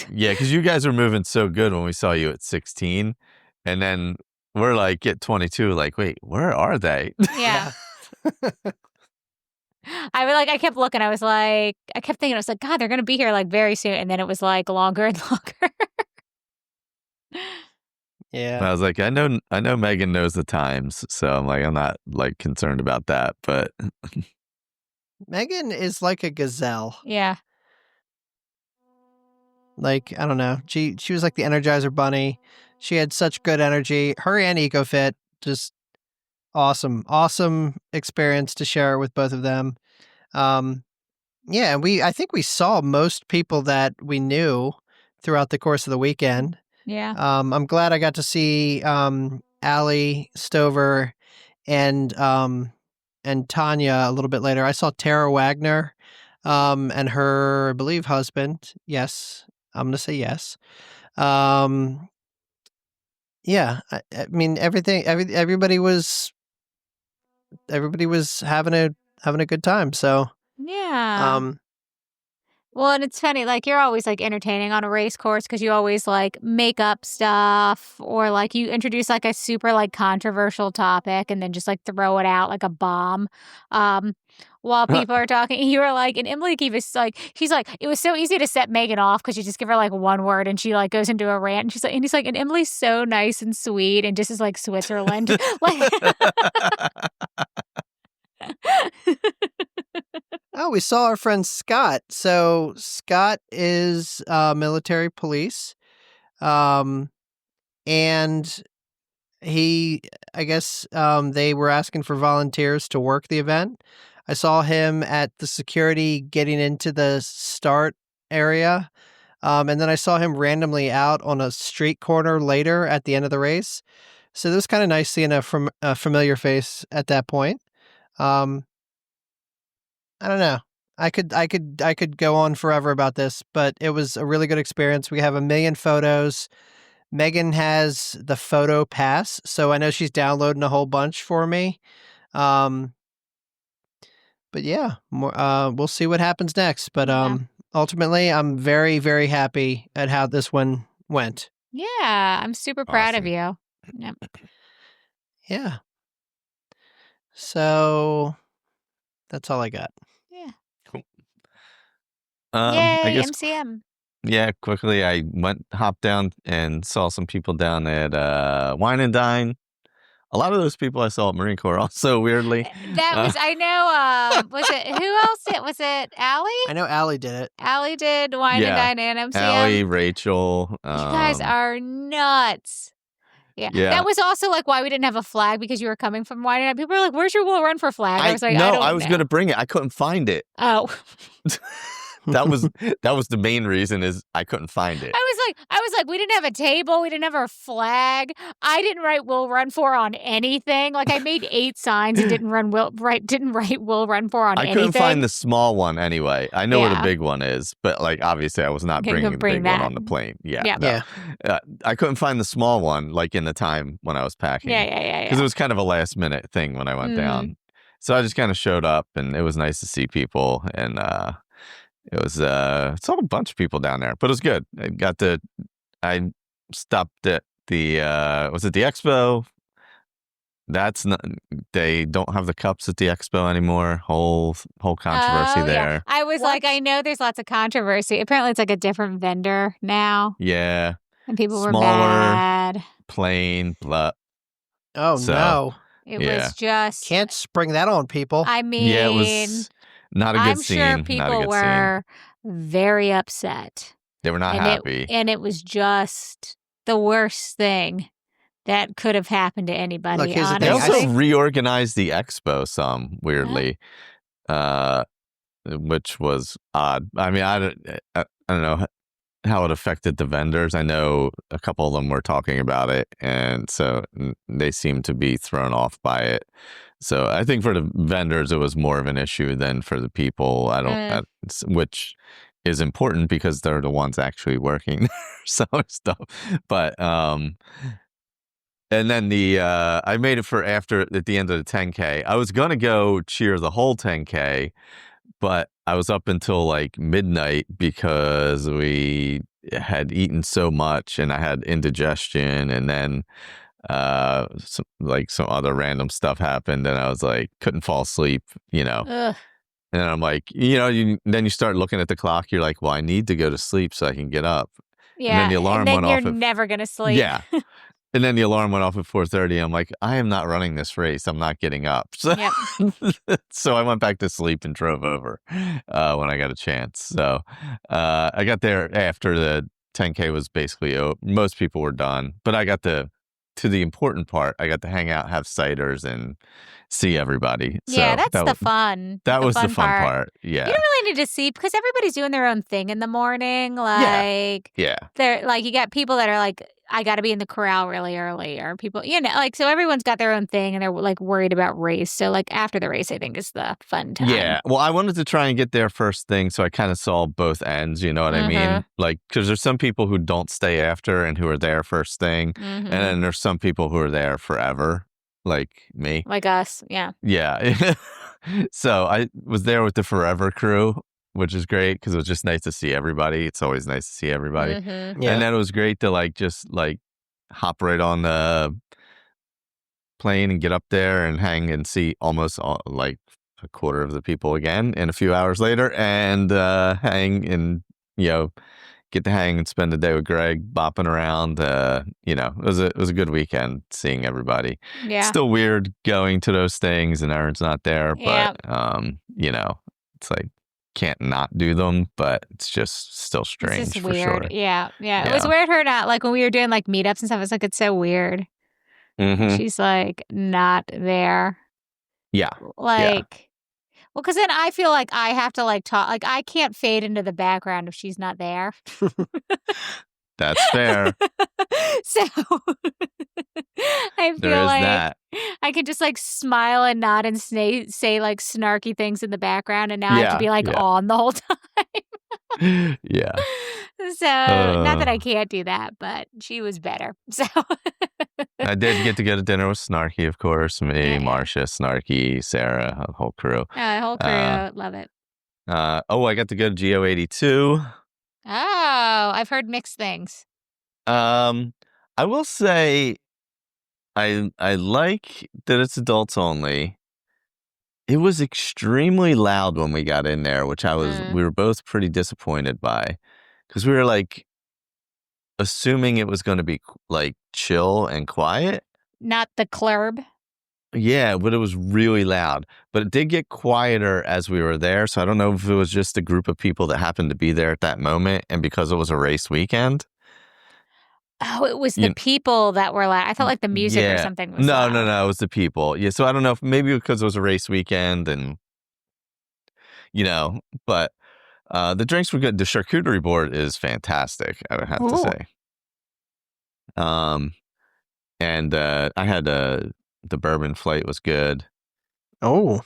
Speaker 4: Yeah, because you guys were moving so good when we saw you at 16. And then we're like at 22, like, wait, where are they?
Speaker 3: Yeah. I kept looking. I kept thinking, I was like, God, they're going to be here like very soon. And then it was like longer and longer.
Speaker 2: Yeah.
Speaker 4: And I was like, I know Megan knows the times, so I'm like, I'm not like concerned about that, but
Speaker 2: Megan is like a gazelle.
Speaker 3: Yeah.
Speaker 2: Like, I don't know. She was like the Energizer Bunny. She had such good energy. Her and EcoFit, just awesome. Awesome experience to share with both of them. Yeah, and I think we saw most people that we knew throughout the course of the weekend.
Speaker 3: Yeah.
Speaker 2: I'm glad I got to see Allie Stover and Tanya a little bit later. I saw Tara Wagner and her, I believe, husband. Yes, I'm gonna say yes. Yeah, I mean everybody was having a good time. So
Speaker 3: Yeah. Well, and it's funny, like, you're always, like, entertaining on a race course because you always, like, make up stuff or, like, you introduce, like, a super, like, controversial topic and then just, like, throw it out like a bomb while people are talking. You were like, and Emily keeps, like, she's like, it was so easy to set Megan off because you just give her, like, one word and she, like, goes into a rant. And she's like, and he's like, and Emily's so nice and sweet and just is, like, Switzerland. Like...
Speaker 2: Oh, we saw our friend Scott. So Scott is military police. And he, I guess they were asking for volunteers to work the event. I saw him at the security getting into the start area. And then I saw him randomly out on a street corner later at the end of the race. So it was kind of nice seeing a familiar face at that point. I don't know. I could go on forever about this, but it was a really good experience. We have 1 million photos. Megan has the photo pass, so I know she's downloading a whole bunch for me. But yeah, we'll see what happens next. But ultimately, I'm very, very happy at how this one went.
Speaker 3: Yeah, I'm super proud of you. Yep.
Speaker 2: Yeah. So that's all I got.
Speaker 3: Yeah.
Speaker 4: I
Speaker 3: Yay,
Speaker 4: guess
Speaker 3: MCM.
Speaker 4: yeah. Quickly, I hopped down and saw some people down at Wine and Dine. A lot of those people I saw at Marine Corps also weirdly.
Speaker 3: That was I know. Was it who else? Was it Allie?
Speaker 2: I know Allie did it.
Speaker 3: Allie did Wine and
Speaker 4: Yeah.
Speaker 3: Dine and MCM.
Speaker 4: Allie, Rachel.
Speaker 3: You guys are nuts. Yeah.
Speaker 4: Yeah.
Speaker 3: That was also like why we didn't have a flag because you were coming from Wine and Dine. People were like, "Where's your Will Run for flag?" I was like,
Speaker 4: I was
Speaker 3: know.
Speaker 4: going to bring it. I couldn't find it.
Speaker 3: Oh.
Speaker 4: That was the main reason is I couldn't find it.
Speaker 3: I was like, we didn't have a table, we didn't have our flag. I didn't write Will Run For on anything. Like I made 8 signs and didn't write Will Run For on anything.
Speaker 4: I couldn't find the small one anyway. I know where the big one is, but like obviously I was not bringing the big one on the plane. Yeah. No. I couldn't find the small one like in the time when I was packing.
Speaker 3: Yeah.
Speaker 4: Because it was kind of a last minute thing when I went down. So I just kind of showed up and it was nice to see people and it was saw a bunch of people down there, but it was good. I stopped at the was it the expo? That's not. They don't have the cups at the expo anymore. Whole controversy there.
Speaker 3: Yeah. I was like, I know there's lots of controversy. Apparently, it's like a different vendor now.
Speaker 4: Yeah,
Speaker 3: and people were
Speaker 4: smaller,
Speaker 3: mad.
Speaker 4: Plain, blah.
Speaker 2: Oh no!
Speaker 3: It was just
Speaker 2: can't spring that on people.
Speaker 3: I mean,
Speaker 4: yeah, it was not a good scene.
Speaker 3: I'm sure people were very upset.
Speaker 4: They were not happy.
Speaker 3: And it was just the worst thing that could have happened to anybody.
Speaker 2: Look, here's the
Speaker 4: they
Speaker 2: thing.
Speaker 4: also reorganized the expo some weirdly, which was odd. I mean, I don't know how it affected the vendors. I know a couple of them were talking about it, and so they seemed to be thrown off by it. So I think for the vendors, it was more of an issue than for the people. Which is important because they're the ones actually working some stuff. But and then I made it for after at the end of the 10K. I was gonna go cheer the whole 10K, but I was up until like midnight because we had eaten so much and I had indigestion, and then some other random stuff happened and I was like couldn't fall asleep,
Speaker 3: Ugh.
Speaker 4: And I'm like, then you start looking at the clock. You're like, well, I need to go to sleep so I can get up.
Speaker 3: Yeah,
Speaker 4: and then the alarm went off.
Speaker 3: You're never gonna sleep.
Speaker 4: Yeah, and then the alarm went off at 4:30. I'm like, I am not running this race. I'm not getting up. So, so I went back to sleep and drove over when I got a chance. So I got there after the 10K was basically over. Most people were done, but I got to the important part. I got to hang out, have ciders, and see everybody.
Speaker 3: Yeah,
Speaker 4: so
Speaker 3: that's the fun.
Speaker 4: That was the fun part. Yeah,
Speaker 3: you don't really need to see because everybody's doing their own thing in the morning. Like, they're like you got people that are like, I got to be in the corral really early, or people, so everyone's got their own thing and they're like worried about race. So like after the race, I think is the fun time.
Speaker 4: Yeah. Well, I wanted to try and get there first thing. So I kind of saw both ends, you know what I mean? Like, because there's some people who don't stay after and who are there first thing. And then there's some people who are there forever, like me.
Speaker 3: Like us. Yeah.
Speaker 4: Yeah. So I was there with the forever crew, which is great because it was just nice to see everybody. It's always nice to see everybody.
Speaker 2: Yeah.
Speaker 4: And then it was great to just hop right on the plane and get up there and hang and see almost like a quarter of the people again and a few hours later and hang and, get to hang and spend the day with Greg bopping around. It was a good weekend seeing everybody.
Speaker 3: Yeah.
Speaker 4: Still weird going to those things and Aaron's not there, but, it's like, can't not do them, but it's just still strange.
Speaker 3: It's just
Speaker 4: for
Speaker 3: weird.
Speaker 4: Sure.
Speaker 3: Yeah. It was weird her not, like when we were doing like meetups and stuff, it's like, it's so weird. She's like not there.
Speaker 4: Yeah.
Speaker 3: Well, because then I feel like I have to talk, like I can't fade into the background if she's not there.
Speaker 4: That's fair.
Speaker 3: So I feel like
Speaker 4: that.
Speaker 3: I could just smile and nod and say snarky things in the background, and now I have to be on the whole time.
Speaker 4: Yeah.
Speaker 3: So not that I can't do that, but she was better. So
Speaker 4: I did get to go to dinner with Snarky, of course. Me, Marcia, Snarky, Sarah, the whole crew.
Speaker 3: The whole crew, love it.
Speaker 4: I got to go to GO82.
Speaker 3: Oh, I've heard mixed things.
Speaker 4: I will say I like that it's adults only. It was extremely loud when we got in there, which we were both pretty disappointed by, because we were like assuming it was going to be like chill and quiet.
Speaker 3: Not the club.
Speaker 4: Yeah, but it was really loud. But it did get quieter as we were there. So I don't know if it was just a group of people that happened to be there at that moment, and because it was a race weekend.
Speaker 3: Oh, it was the people that were loud. I felt like the music or something was loud.
Speaker 4: No, it was the people. Yeah, so I don't know if maybe because it was a race weekend and, but the drinks were good. The charcuterie board is fantastic, I would have to say. And I had the bourbon flight was good.
Speaker 2: Oh.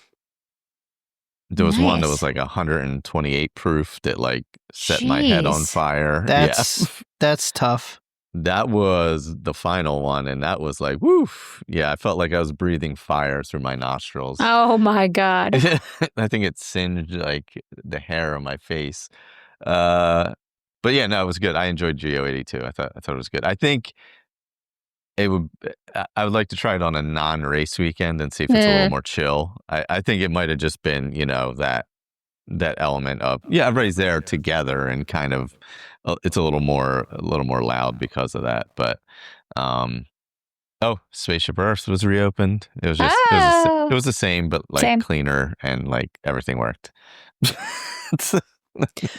Speaker 4: There was one that was like 128 proof that like set my head on fire.
Speaker 2: That's tough.
Speaker 4: That was the final one, and that was like, woof. Yeah, I felt like I was breathing fire through my nostrils.
Speaker 3: Oh, my God.
Speaker 4: I think it singed, like, the hair on my face. But yeah, no, it was good. I enjoyed GO82. I thought it was good. I think I would like to try it on a non-race weekend and see if it's a little more chill. I think it might have just been, that element of everybody's there together and kind of it's a little more loud because of that. But Spaceship Earth was reopened. It was just it was the same, but like cleaner, and like everything worked. I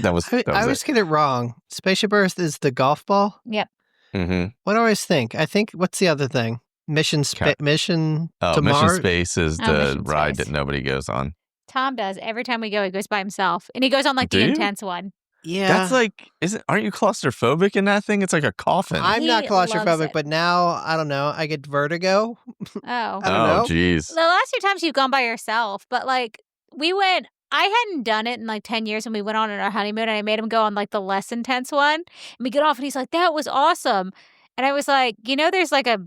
Speaker 2: always get it wrong. Spaceship Earth is the golf ball.
Speaker 3: Yep.
Speaker 4: Mm-hmm.
Speaker 2: What do I always think? I think, what's the other thing? Mission to
Speaker 4: Mission
Speaker 2: Mars?
Speaker 4: Space is the ride that nobody goes on.
Speaker 3: Tom does. Every time we go, he goes by himself. And he goes on like the intense one.
Speaker 2: Yeah.
Speaker 4: That's like, aren't you claustrophobic in that thing? It's like a coffin.
Speaker 2: I'm not claustrophobic, but now, I don't know, I get vertigo.
Speaker 3: Oh.
Speaker 2: I don't know.
Speaker 4: Jeez.
Speaker 3: The last few times you've gone by yourself, but like I hadn't done it in like 10 years when we went on our honeymoon, and I made him go on like the less intense one. And we get off and he's like, that was awesome. And I was like, there's like a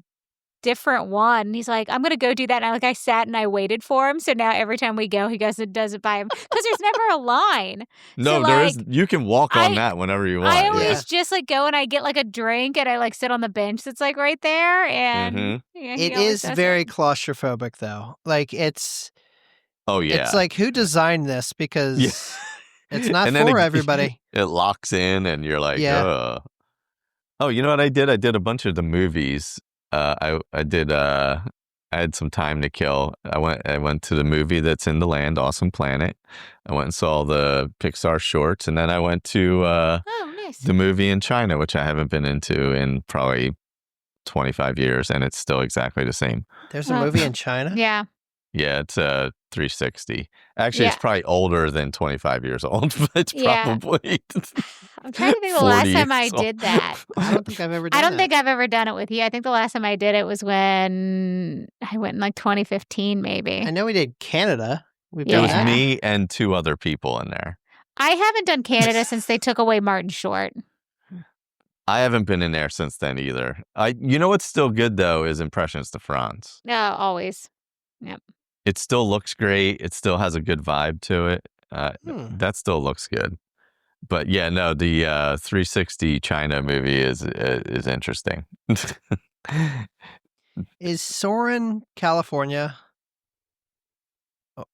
Speaker 3: different one. And he's like, I'm going to go do that. And I sat and I waited for him. So now every time we go, he goes and does it by him. Because there's never a line.
Speaker 4: No, there is. You can walk on that whenever you want.
Speaker 3: I always just like go and I get like a drink and I like sit on the bench that's like right there. And
Speaker 2: it is very claustrophobic though. Like it's...
Speaker 4: Oh, yeah.
Speaker 2: It's like, who designed this? Because it's not for everybody.
Speaker 4: It locks in, and you're like, ugh. Oh, you know what I did? I did a bunch of the movies. I had some time to kill. I went to the movie that's in the land, Awesome Planet. I went and saw the Pixar shorts, and then I went to the movie in China, which I haven't been into in probably 25 years, and it's still exactly the same.
Speaker 2: There's a movie in China?
Speaker 3: Yeah.
Speaker 4: Yeah, it's 360. Actually, it's probably older than 25 years old, but it's probably
Speaker 3: I'm trying to think the last time I did that.
Speaker 2: I don't think I've ever done
Speaker 3: I don't think I've ever done it with you. I think the last time I did it was when I went in like 2015, maybe.
Speaker 2: I know we did Canada.
Speaker 4: It was me and 2 other people in there.
Speaker 3: I haven't done Canada since they took away Martin Short.
Speaker 4: I haven't been in there since then either. You know what's still good, though, is Impressions de France.
Speaker 3: No, always. Yep.
Speaker 4: It still looks great. It still has a good vibe to it. That still looks good. But yeah, no, the 360 China movie is interesting.
Speaker 2: Is Soarin', California?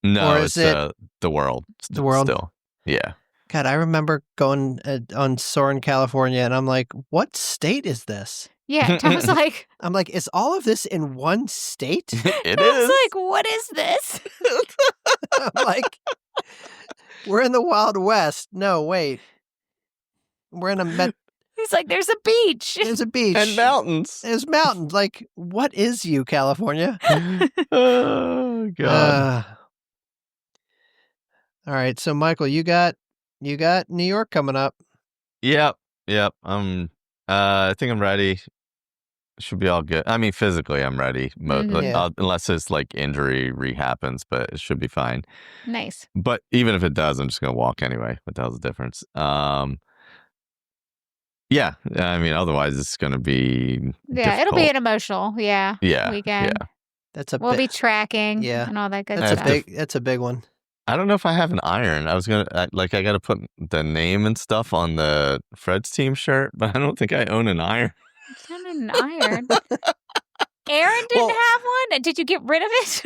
Speaker 4: No, it's the world.
Speaker 2: The world?
Speaker 4: Still. Yeah.
Speaker 2: God, I remember going on Soarin', California, and I'm like, what state is this?
Speaker 3: Yeah, Tom was like...
Speaker 2: I'm like, is all of this in one state?
Speaker 4: It
Speaker 3: I
Speaker 4: is.
Speaker 3: was like, what is this?
Speaker 2: I'm like, we're in the Wild West. No, wait. We're in a...
Speaker 3: He's like, there's a beach.
Speaker 2: There's a beach.
Speaker 4: And mountains.
Speaker 2: There's mountains. Like, what is you, California?
Speaker 4: Oh, God.
Speaker 2: All right, so Michael, you got New York coming up.
Speaker 4: Yep. I think I'm ready. Should be all good. I mean, physically, I'm ready. Unless it's like injury rehappens, but it should be fine.
Speaker 3: Nice.
Speaker 4: But even if it does, I'm just gonna walk anyway. What the hell's the difference? Yeah. I mean, otherwise, it's gonna be difficult.
Speaker 3: It'll be an emotional, weekend.
Speaker 4: Yeah.
Speaker 3: We'll be tracking, and all that good stuff.
Speaker 2: That's a big one.
Speaker 4: I don't know if I have an iron. I was gonna I got to put the name and stuff on the Fred's team shirt, but I don't think I own an iron.
Speaker 3: It's not an iron. Aaron didn't have one? Did you get rid of it?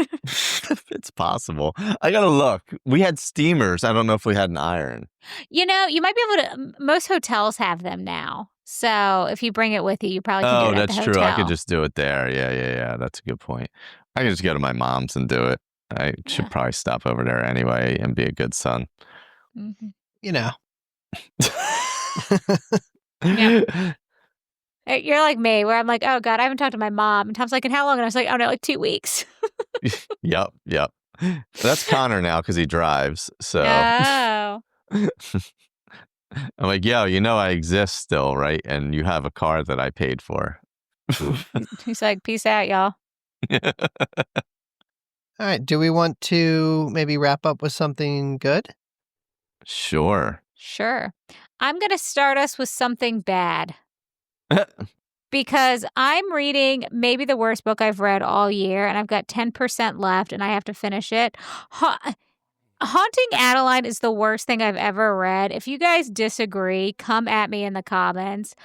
Speaker 4: It's possible. I gotta look. We had steamers. I don't know if we had an iron.
Speaker 3: You might be able to. Most hotels have them now. So if you bring it with you, you probably can do it at the
Speaker 4: that's
Speaker 3: hotel.
Speaker 4: true. I could just do it there. Yeah. That's a good point. I can just go to my mom's and do it. I should probably stop over there anyway and be a good son.
Speaker 3: Mm-hmm.
Speaker 2: Yeah.
Speaker 3: You're like me, where I'm like, oh God, I haven't talked to my mom. And Tom's like, and how long? And I was like, oh no, like 2 weeks.
Speaker 4: Yep. That's Connor now because he drives. So
Speaker 3: Oh.
Speaker 4: I'm like, yo, I exist still, right? And you have a car that I paid for.
Speaker 3: He's like, peace out, y'all.
Speaker 2: All right. Do we want to maybe wrap up with something good?
Speaker 4: Sure.
Speaker 3: I'm going to start us with something bad. Because I'm reading maybe the worst book I've read all year, and I've got 10% left, and I have to finish it. Haunting Adeline is the worst thing I've ever read. If you guys disagree, come at me in the comments.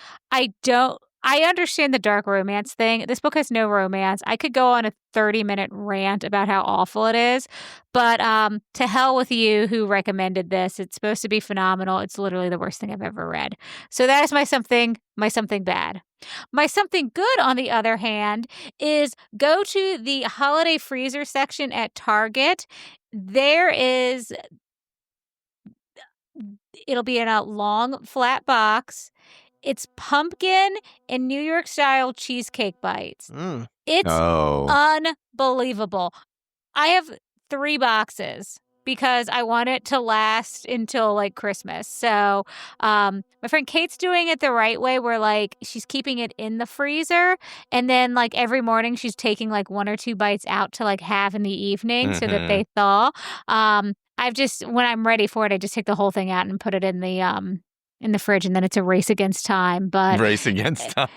Speaker 3: I understand the dark romance thing. This book has no romance. I could go on a 30-minute rant about how awful it is, but to hell with you who recommended this. It's supposed to be phenomenal. It's literally the worst thing I've ever read. So that is my something bad. My something good, on the other hand, is go to the holiday freezer section at Target. It'll be in a long, flat box. It's pumpkin and New York style cheesecake bites. It's unbelievable. I have 3 boxes because I want it to last until like Christmas. So my friend Kate's doing it the right way, where like she's keeping it in the freezer, and then like every morning she's taking like 1 or 2 bites out to like have in the evening so that they thaw. When I'm ready for it, I just take the whole thing out and put it in the fridge, and then it's a race against time. But
Speaker 4: race against time.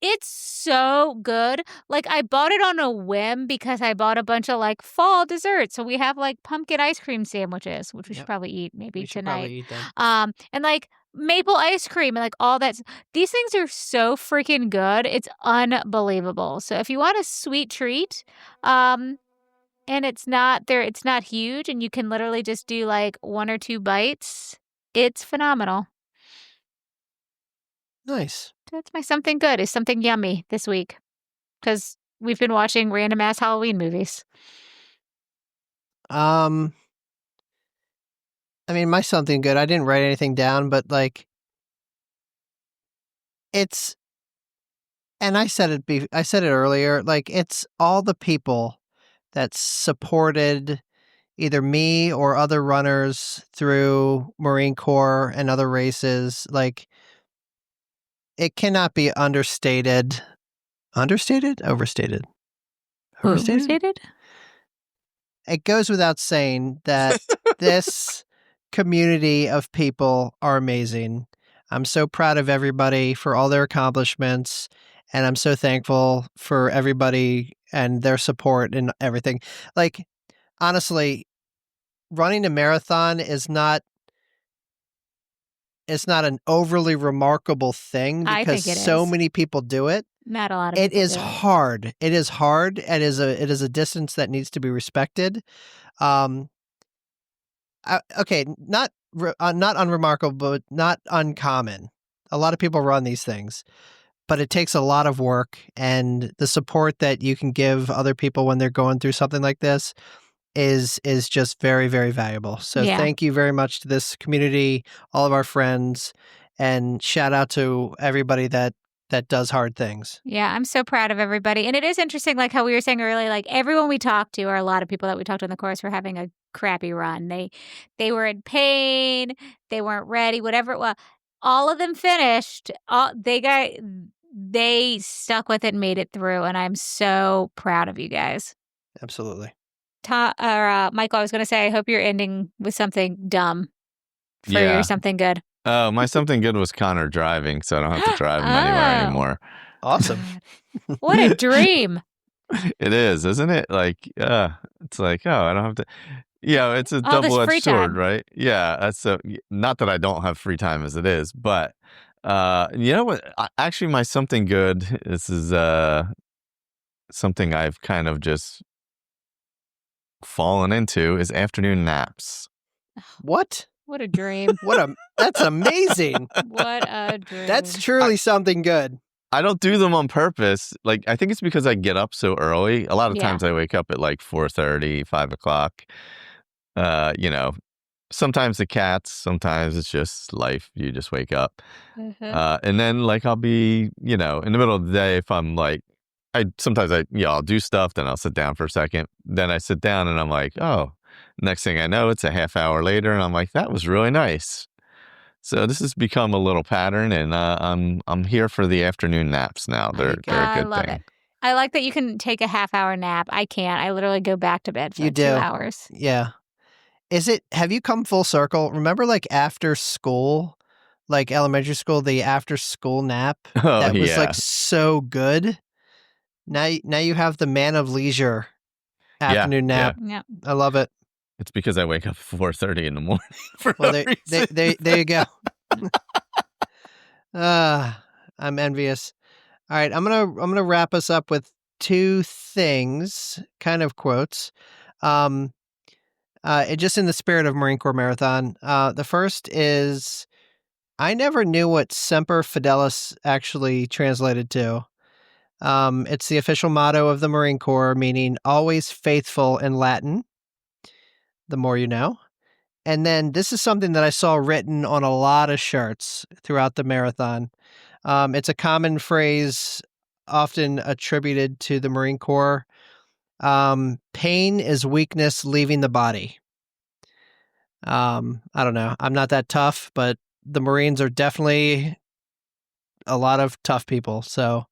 Speaker 3: It's so good. Like, I bought it on a whim because I bought a bunch of like fall desserts. So we have like pumpkin ice cream sandwiches, which we should probably eat maybe tonight.
Speaker 2: Probably eat them.
Speaker 3: And like maple ice cream and like all that. These things are so freaking good. It's unbelievable. So if you want a sweet treat, and it's not huge, and you can literally just do like 1 or 2 bites. It's phenomenal.
Speaker 2: Nice.
Speaker 3: That's my something good. Is something yummy this week, because we've been watching random ass Halloween movies.
Speaker 2: I mean, my something good. I didn't write anything down, but like, it's, and I said it earlier. Like, it's all the people that supported either me or other runners through Marine Corps and other races. Like, it cannot be understated. Overstated? It goes without saying that this community of people are amazing. I'm so proud of everybody for all their accomplishments, and I'm so thankful for everybody and their support and everything. Like, honestly, running a marathon is not an overly remarkable thing because
Speaker 3: I think it
Speaker 2: so
Speaker 3: is.
Speaker 2: many people do it.
Speaker 3: Not a lot of
Speaker 2: It
Speaker 3: people
Speaker 2: is
Speaker 3: do
Speaker 2: hard. It is hard. It is a distance that needs to be respected. Okay, not unremarkable, but not uncommon. A lot of people run these things, but it takes a lot of work, and the support that you can give other people when they're going through something like this is just very, very valuable. So Thank you very much to this community, all of our friends, and shout out to everybody that does hard things.
Speaker 3: Yeah, I'm so proud of everybody. And it is interesting, like how we were saying earlier, like everyone we talked to, or a lot of people that we talked to in the course, were having a crappy run. They were in pain, they weren't ready, whatever it was. All of them finished. They stuck with it and made it through, and I'm so proud of you guys.
Speaker 2: Absolutely.
Speaker 3: Michael, I was going to say, I hope you're ending with something dumb for your something good.
Speaker 4: Oh, my something good was Connor driving, so I don't have to drive him anywhere anymore.
Speaker 2: Awesome.
Speaker 3: What a dream.
Speaker 4: It is, isn't it? Like, it's like, oh, I don't have to. Yeah, it's a
Speaker 3: All this free
Speaker 4: double-edged sword,
Speaker 3: time.
Speaker 4: right? Yeah, that's not that I don't have free time as it is, but You know what? Actually, my something good. This is something I've kind of just fallen into is afternoon naps.
Speaker 2: What?
Speaker 3: What a dream.
Speaker 2: That's amazing.
Speaker 3: What a dream.
Speaker 2: That's truly something good.
Speaker 4: I don't do them on purpose. Like, I think it's because I get up so early. A lot of
Speaker 3: Yeah.
Speaker 4: times I wake up at like 4:30, 5 o'clock. You know, sometimes the cats, sometimes it's just life. You just wake up. And then like I'll be, in the middle of the day if I'm like, I'll do stuff, then I'll sit down for a second. Then I sit down and I'm like, oh, next thing I know, it's a half hour later. And I'm like, that was really nice. So this has become a little pattern, and I'm here for the afternoon naps now. They're a good
Speaker 3: I love
Speaker 4: thing.
Speaker 3: it. I like that you can take a half-hour nap. I can't. I literally go back to bed for
Speaker 2: You
Speaker 3: 2
Speaker 2: do.
Speaker 3: hours.
Speaker 2: Yeah. Have you come full circle? Remember like after school, like elementary school, the after school nap?
Speaker 4: Oh,
Speaker 2: That was
Speaker 4: yeah.
Speaker 2: like so good. Now you have the man of leisure afternoon nap.
Speaker 3: Yep.
Speaker 2: I love it.
Speaker 4: It's because I wake up at 4:30 in the morning for
Speaker 2: Well,
Speaker 4: no reason.
Speaker 2: there you go. I'm envious. All right, I'm gonna wrap us up with two things, kind of quotes. Just in the spirit of Marine Corps Marathon. The first is, I never knew what Semper Fidelis actually translated to. It's the official motto of the Marine Corps, meaning always faithful in Latin. The more you know. And then this is something that I saw written on a lot of shirts throughout the marathon. It's a common phrase often attributed to the Marine Corps. Pain is weakness leaving the body. I don't know. I'm not that tough, but the Marines are definitely a lot of tough people. So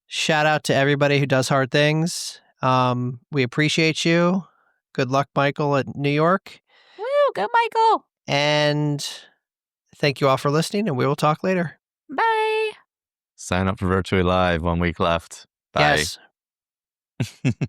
Speaker 2: shout out to everybody who does hard things. We appreciate you. Good luck, Michael, at New York.
Speaker 3: Woo, go Michael.
Speaker 2: And thank you all for listening, and we will talk later.
Speaker 3: Bye.
Speaker 4: Sign up for Virtually Live, 1 week left. Bye.
Speaker 2: Yes.